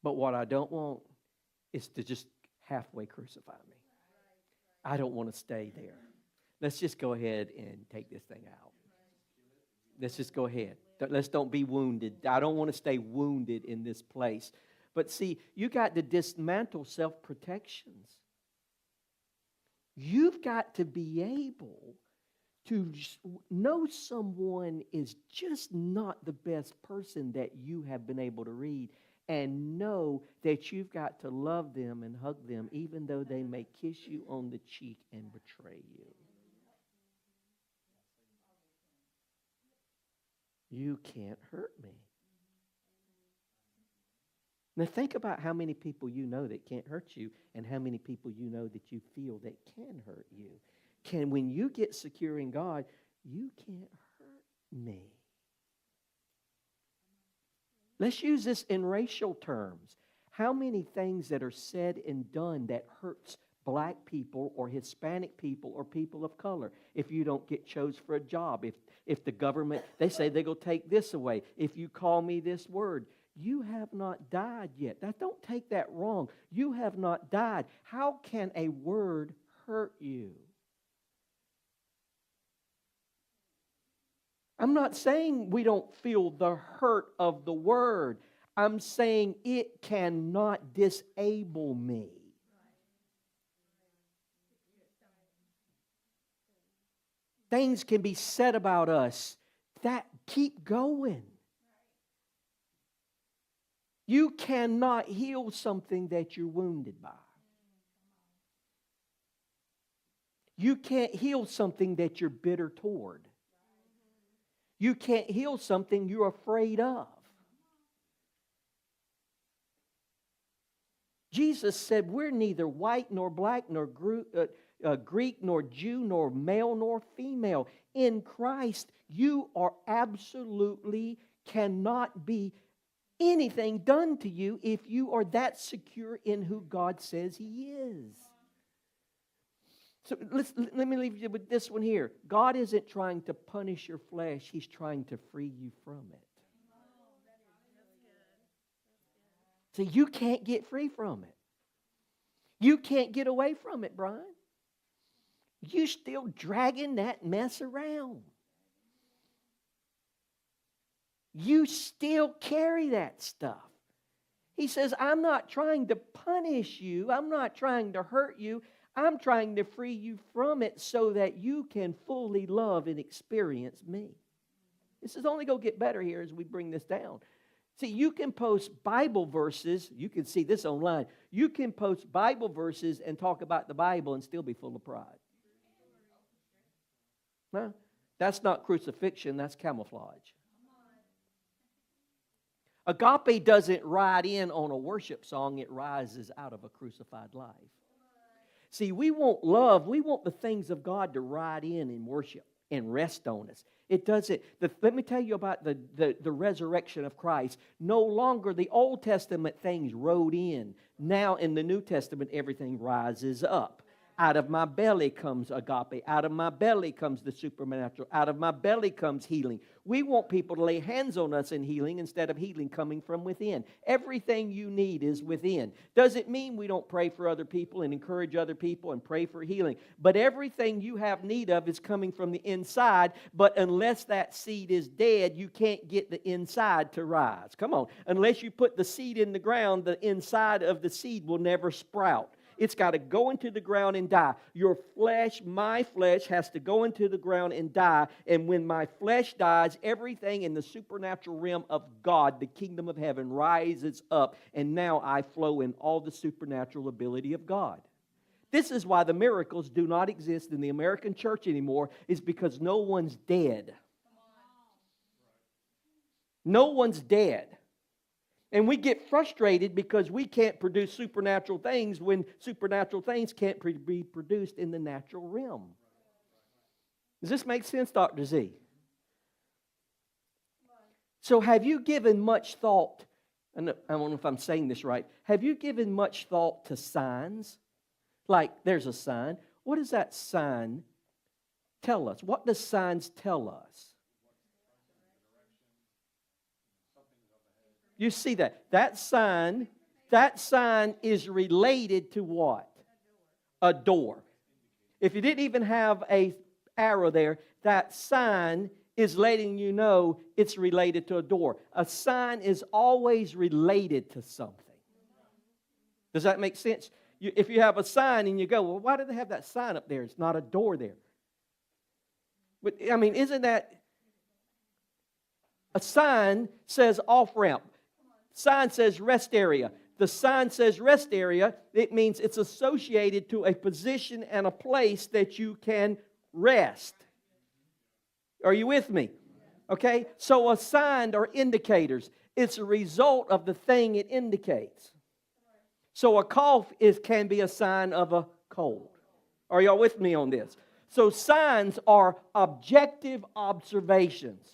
But what I don't want is to just halfway crucify me. I don't want to stay there. Let's just go ahead and take this thing out. Let's just go ahead. Let's don't be wounded. I don't want to stay wounded in this place. But see, you got to dismantle self-protections. You've got to be able to know someone is just not the best person that you have been able to read, and know that you've got to love them and hug them even though they may kiss you on the cheek and betray you. You can't hurt me. Now think about how many people you know that can't hurt you and how many people you know that you feel that can hurt you. When you get secure in God, you can't hurt me. Let's use this in racial terms. How many things that are said and done that hurts black people or Hispanic people or people of color? If you don't get chose for a job, if the government, they say they're going to take this away. If you call me this word, you have not died yet. Now, don't take that wrong. You have not died. How can a word hurt you? I'm not saying we don't feel the hurt of the word. I'm saying it cannot disable me. Things can be said about us that keep going. You cannot heal something that you're wounded by. You can't heal something that you're bitter toward. You can't heal something you're afraid of. Jesus said we're neither white nor black nor Greek nor Jew nor male nor female. In Christ, you are absolutely cannot be anything done to you if you are that secure in who God says He is. So let me leave you with this one here. God isn't trying to punish your flesh. He's trying to free you from it. So you can't get free from it. You can't get away from it, Brian. You're still dragging that mess around. You still carry that stuff. He says, I'm not trying to punish you. I'm not trying to hurt you. I'm trying to free you from it so that you can fully love and experience me. This is only going to get better here as we bring this down. See, you can post Bible verses. You can see this online. You can post Bible verses and talk about the Bible and still be full of pride. Huh? That's not crucifixion. That's camouflage. Agape doesn't ride in on a worship song. It rises out of a crucified life. See, we want love. We want the things of God to ride in and worship and rest on us. It doesn't. Let me tell you about the resurrection of Christ. No longer the Old Testament things rode in. Now in the New Testament, everything rises up. Out of my belly comes agape. Out of my belly comes the supernatural. Out of my belly comes healing. We want people to lay hands on us in healing instead of healing coming from within. Everything you need is within. Doesn't mean we don't pray for other people and encourage other people and pray for healing. But everything you have need of is coming from the inside. But unless that seed is dead, you can't get the inside to rise. Come on. Unless you put the seed in the ground, the inside of the seed will never sprout. It's got to go into the ground and die. Your flesh, my flesh, has to go into the ground and die. And when my flesh dies, everything in the supernatural realm of God, the kingdom of heaven, rises up. And now I flow in all the supernatural ability of God. This is why the miracles do not exist in the American church anymore, is because no one's dead. No one's dead. And we get frustrated because we can't produce supernatural things when supernatural things can't be produced in the natural realm. Does this make sense, Dr. Z? So have you given much thought, and I don't know if I'm saying this right, have you given much thought to signs? Like there's a sign. What does that sign tell us? What does signs tell us? You see that. That sign is related to what? A door. If you didn't even have an arrow there, that sign is letting you know it's related to a door. A sign is always related to something. Does that make sense? If you have a sign and you go, well, why do they have that sign up there? It's not a door there. But, I mean, isn't that... A sign says off-ramp. Sign says rest area. The sign says rest area. It means it's associated to a position and a place that you can rest. Are you with me? Okay? So a sign or indicators, it's a result of the thing it indicates. So a cough can be a sign of a cold. Are y'all with me on this? So signs are objective observations.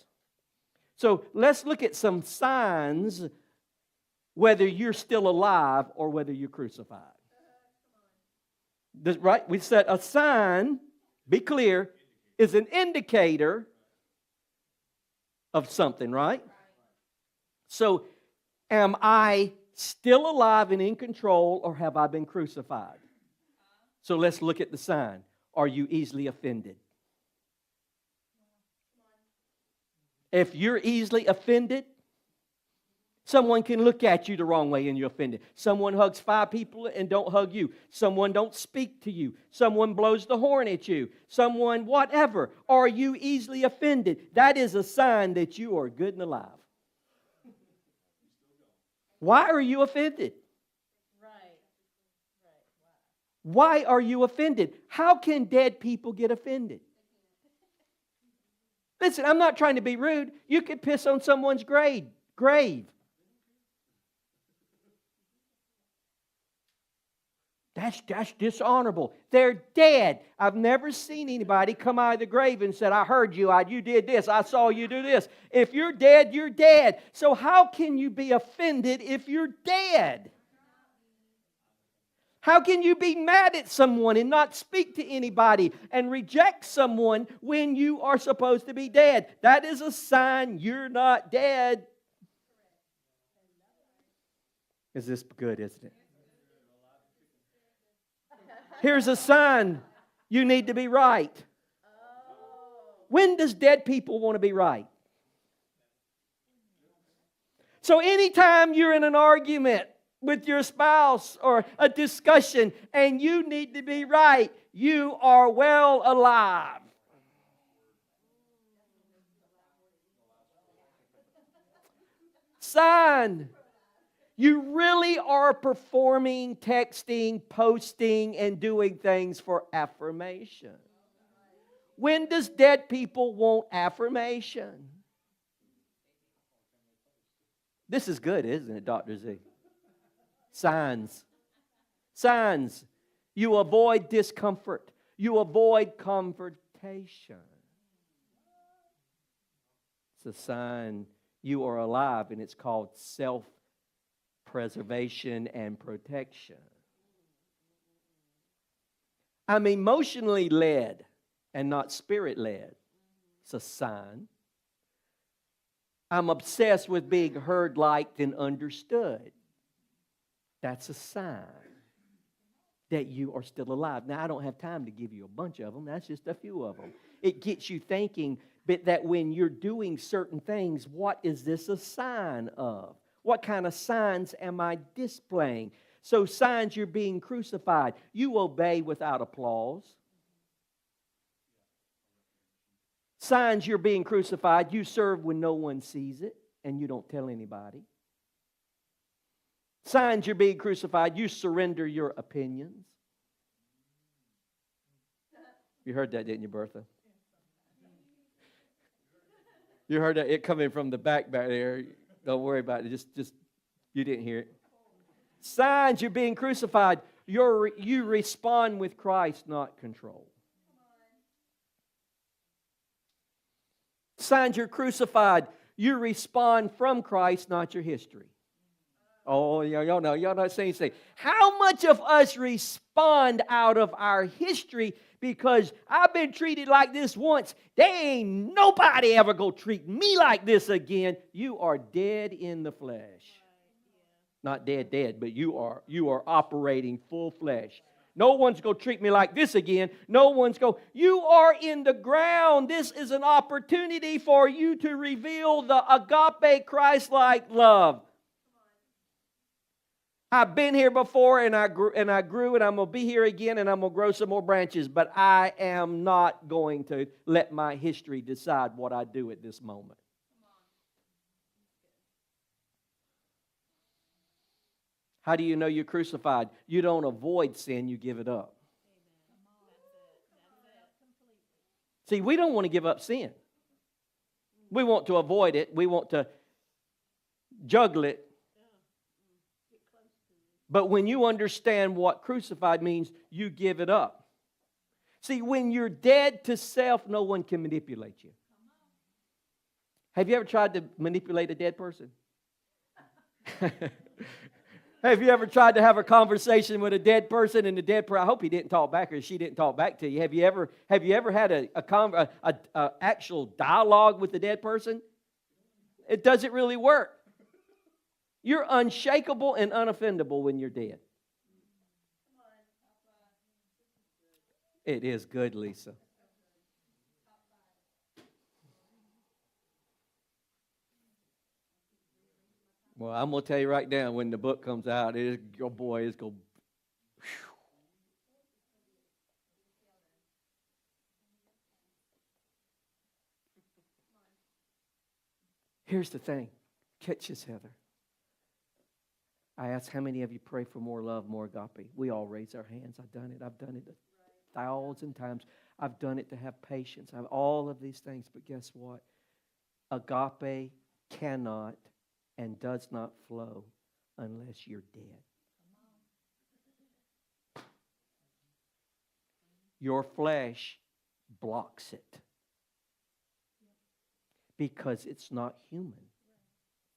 So let's look at some signs whether you're still alive or whether you're crucified. Right? We said a sign, be clear, is an indicator of something, right? So am I still alive and in control, or have I been crucified? So let's look at the sign. Are you easily offended? If you're easily offended, someone can look at you the wrong way and you're offended. Someone hugs 5 people and don't hug you. Someone don't speak to you. Someone blows the horn at you. Someone whatever. Are you easily offended? That is a sign that you are good and alive. Why are you offended? Why are you offended? How can dead people get offended? Listen, I'm not trying to be rude. You could piss on someone's grave. That's dishonorable. They're dead. I've never seen anybody come out of the grave and said, I heard you, you did this, I saw you do this. If you're dead, you're dead. So how can you be offended if you're dead? How can you be mad at someone and not speak to anybody and reject someone when you are supposed to be dead? That is a sign you're not dead. Is this good, isn't it? Here's a sign you need to be right. When does dead people want to be right? So anytime you're in an argument with your spouse or a discussion and you need to be right, you are well alive. Sign. You really are performing, texting, posting, and doing things for affirmation. When does dead people want affirmation? This is good, isn't it, Dr. Z? Signs. Signs. You avoid discomfort. You avoid confrontation. It's a sign you are alive, and it's called self-preservation and protection. I'm emotionally led and not spirit-led. It's a sign. I'm obsessed with being heard, liked, and understood. That's a sign that you are still alive. Now, I don't have time to give you a bunch of them. That's just a few of them. It gets you thinking that when you're doing certain things, what is this a sign of? What kind of signs am I displaying? So signs you're being crucified. You obey without applause. Signs you're being crucified. You serve when no one sees it and you don't tell anybody. Signs you're being crucified. You surrender your opinions. You heard that, didn't you, Bertha? You heard that? It coming from the back there. Don't worry about it. Just you didn't hear it. Signs you're being crucified. You respond with Christ, not control. Signs you're crucified. You respond from Christ, not your history. Oh, y'all know. Y'all not saying anything. How much of us respond out of our history because I've been treated like this once. There ain't nobody ever going to treat me like this again. You are dead in the flesh. Not dead, but you are operating full flesh. No one's going to treat me like this again. No one's going. You are in the ground. This is an opportunity for you to reveal the agape Christ-like love. I've been here before, and I grew, and I'm going to be here again, and I'm going to grow some more branches, but I am not going to let my history decide what I do at this moment. How do you know you're crucified? You don't avoid sin, you give it up. See, we don't want to give up sin. We want to avoid it. We want to juggle it. But when you understand what crucified means, you give it up. See, when you're dead to self, no one can manipulate you. Have you ever tried to manipulate a dead person? Have you ever tried to have a conversation with a dead person and the dead person? I hope he didn't talk back or she didn't talk back to you. Have you ever had a actual dialogue with the dead person? It doesn't really work. You're unshakable and unoffendable when you're dead. It is good, Lisa. Well, I'm going to tell you right now, when the book comes out, your boy is going to... Here's the thing. Catch this, Heather. I asked how many of you pray for more love, more agape. We all raise our hands. I've done it 1,000 times. I've done it to have patience. I have all of these things. But guess what? Agape cannot and does not flow unless you're dead. Your flesh blocks it because it's not human.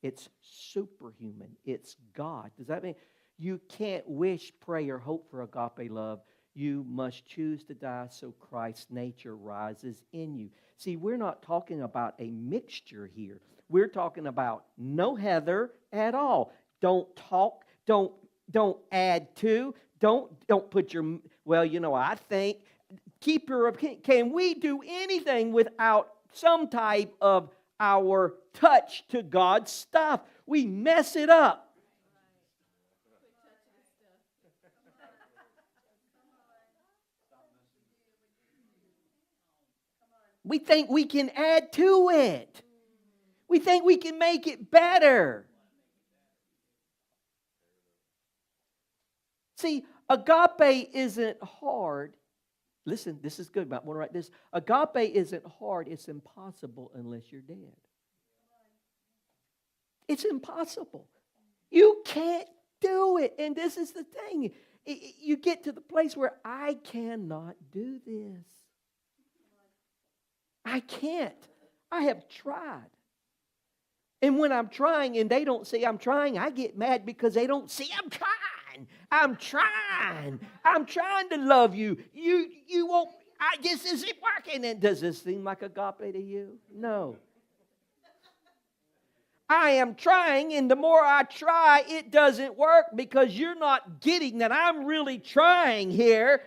It's superhuman. It's God. Does that mean you can't wish, pray, or hope for agape love? You must choose to die so Christ's nature rises in you. See, we're not talking about a mixture here. We're talking about no Heather at all. Don't talk. Don't add to. Don't put your, I think. Keep your opinion. Can we do anything without some type of our touch to God's stuff? We mess it up. We think we can add to it. We think we can make it better. See, agape isn't hard. Listen, this is good. I want to write this. Agape isn't hard. It's impossible unless you're dead. It's impossible. You can't do it. And this is the thing. You get to the place where I cannot do this. I can't. I have tried. And when I'm trying and they don't see I'm trying, I get mad because they don't see I'm trying. I'm trying. I'm trying to love you. You won't. This isn't working. And does this seem like agape to you? No. I am trying, and the more I try, it doesn't work because you're not getting that I'm really trying here.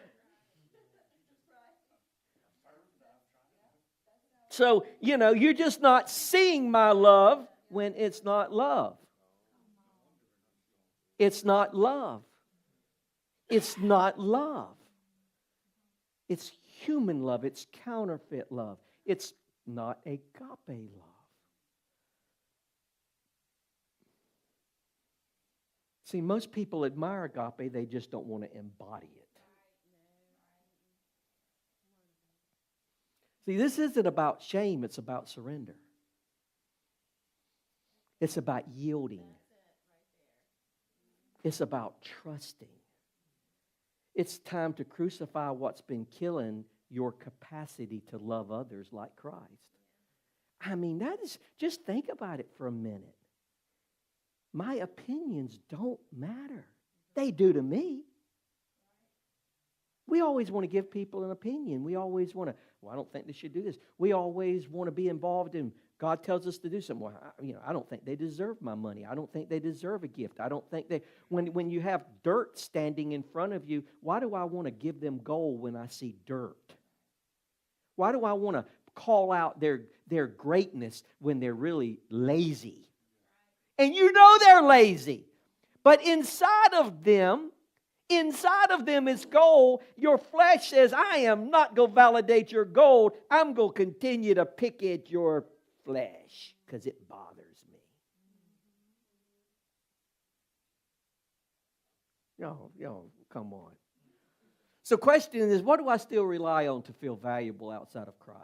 So, you're just not seeing my love when it's not love. It's not love. It's not love. It's human love. It's counterfeit love. It's not agape love. See, most people admire agape, they just don't want to embody it. See, this isn't about shame, it's about surrender. It's about yielding. It's about trusting. It's time to crucify what's been killing your capacity to love others like Christ. That is, just think about it for a minute. My opinions don't matter. They do to me. We always want to give people an opinion. We always want to, I don't think they should do this. We always want to be involved in God tells us to do something. Well, I don't think they deserve my money. I don't think they deserve a gift. I don't think they... When you have dirt standing in front of you, why do I want to give them gold when I see dirt? Why do I want to call out their greatness when they're really lazy? And you know they're lazy. But inside of them is gold. Your flesh says, I am not going to validate your gold. I'm going to continue to pick at your flesh because it bothers me. Yo, come on. So question is, what do I still rely on to feel valuable outside of Christ?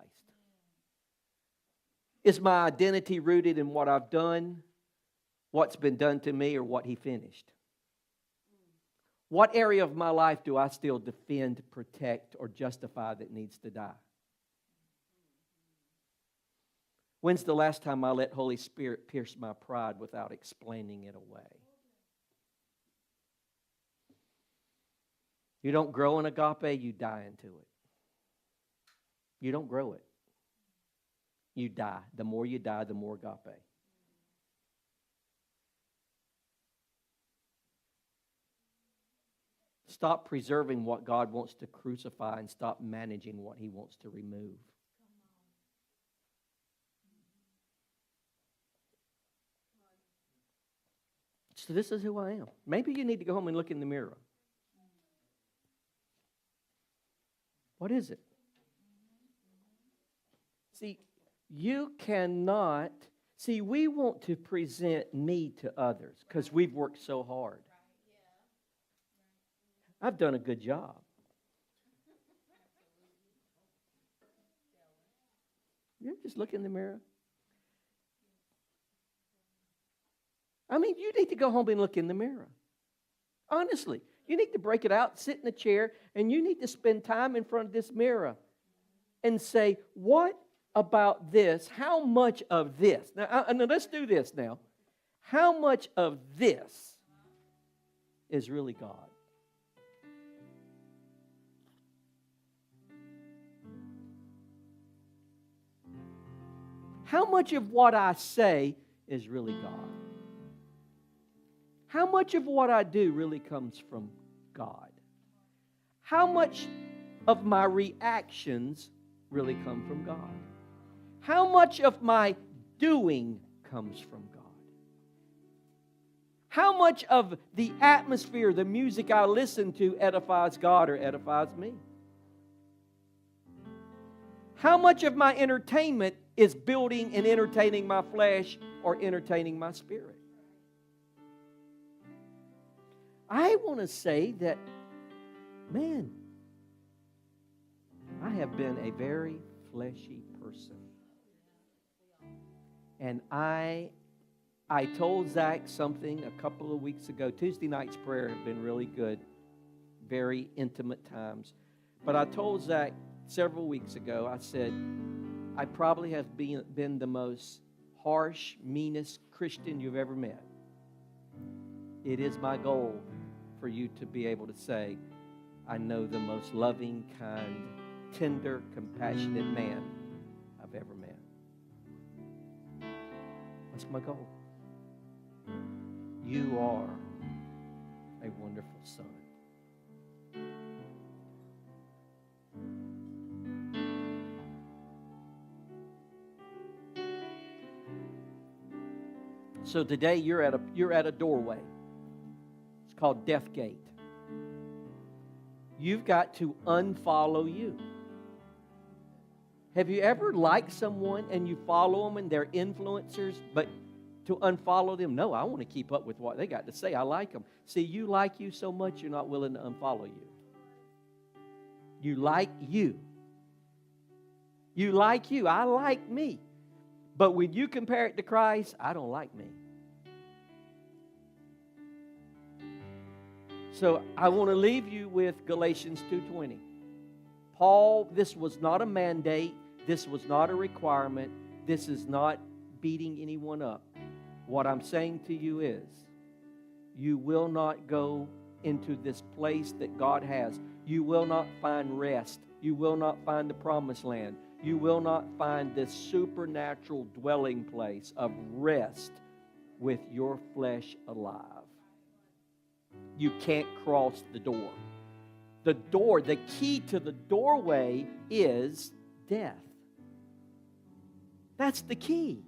Is my identity rooted in what I've done, what's been done to me, or what He finished? What area of my life do I still defend, protect, or justify that needs to die? When's the last time I let Holy Spirit pierce my pride without explaining it away? You don't grow in agape, you die into it. You don't grow it. You die. The more you die, the more agape. Stop preserving what God wants to crucify and stop managing what He wants to remove. So this is who I am. Maybe you need to go home and look in the mirror. What is it? See, you cannot... See, we want to present me to others because we've worked so hard. I've done a good job. You just look in the mirror. I mean, you need to go home and look in the mirror. Honestly, you need to break it out, sit in a chair, and you need to spend time in front of this mirror and say, what about this? How much of this? Now, let's do this now. How much of this is really God? How much of what I say is really God? How much of what I do really comes from God? How much of my reactions really come from God? How much of my doing comes from God? How much of the atmosphere, the music I listen to edifies God or edifies me? How much of my entertainment is building and entertaining my flesh or entertaining my spirit? I want to say that, man, I have been a very fleshy person. And I told Zach something a couple of weeks ago. Tuesday night's prayer have been really good, very intimate times. But I told Zach several weeks ago, I said, I probably have been the most harsh, meanest Christian you've ever met. It is my goal for you to be able to say, I know the most loving, kind, tender, compassionate man I've ever met. That's my goal. You are a wonderful son. So today you're at a doorway. It's called Death Gate. You've got to unfollow you. Have you ever liked someone and you follow them and they're influencers, but to unfollow them? No, I want to keep up with what they got to say. I like them. See, you like you so much you're not willing to unfollow you. You like you. You like you. I like me. But when you compare it to Christ, I don't like me. So I want to leave you with Galatians 2:20. Paul, this was not a mandate. This was not a requirement. This is not beating anyone up. What I'm saying to you is, you will not go into this place that God has. You will not find rest. You will not find the promised land. you will not find this supernatural dwelling place of rest with your flesh alive. You can't cross the door. The door, the key to the doorway is death. That's the key.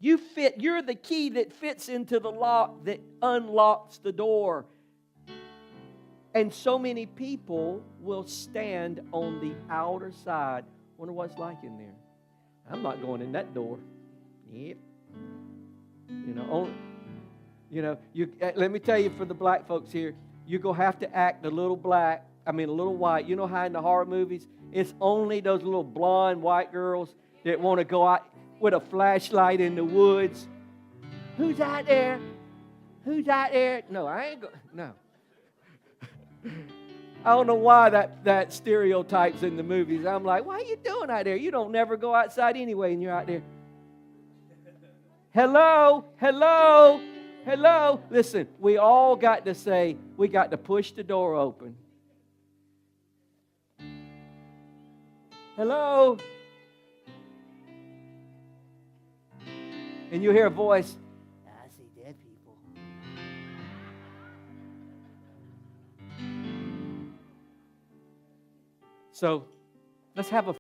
You're the key that fits into the lock that unlocks the door. And so many people will stand on the outer side. Wonder what it's like in there. I'm not going in that door. Yep. Let me tell you, for the black folks here, you're going to have to act a little white. You know how in the horror movies, it's only those little blonde white girls that want to go out with a flashlight in the woods. Who's out there? Who's out there? No, I ain't going. No. I don't know why that stereotype's in the movies. I'm like, what are you doing out there? You don't never go outside anyway, and you're out there. Hello, hello, hello. Listen, we all got to say, we got to push the door open. Hello. And you hear a voice, I see dead people. So let's have a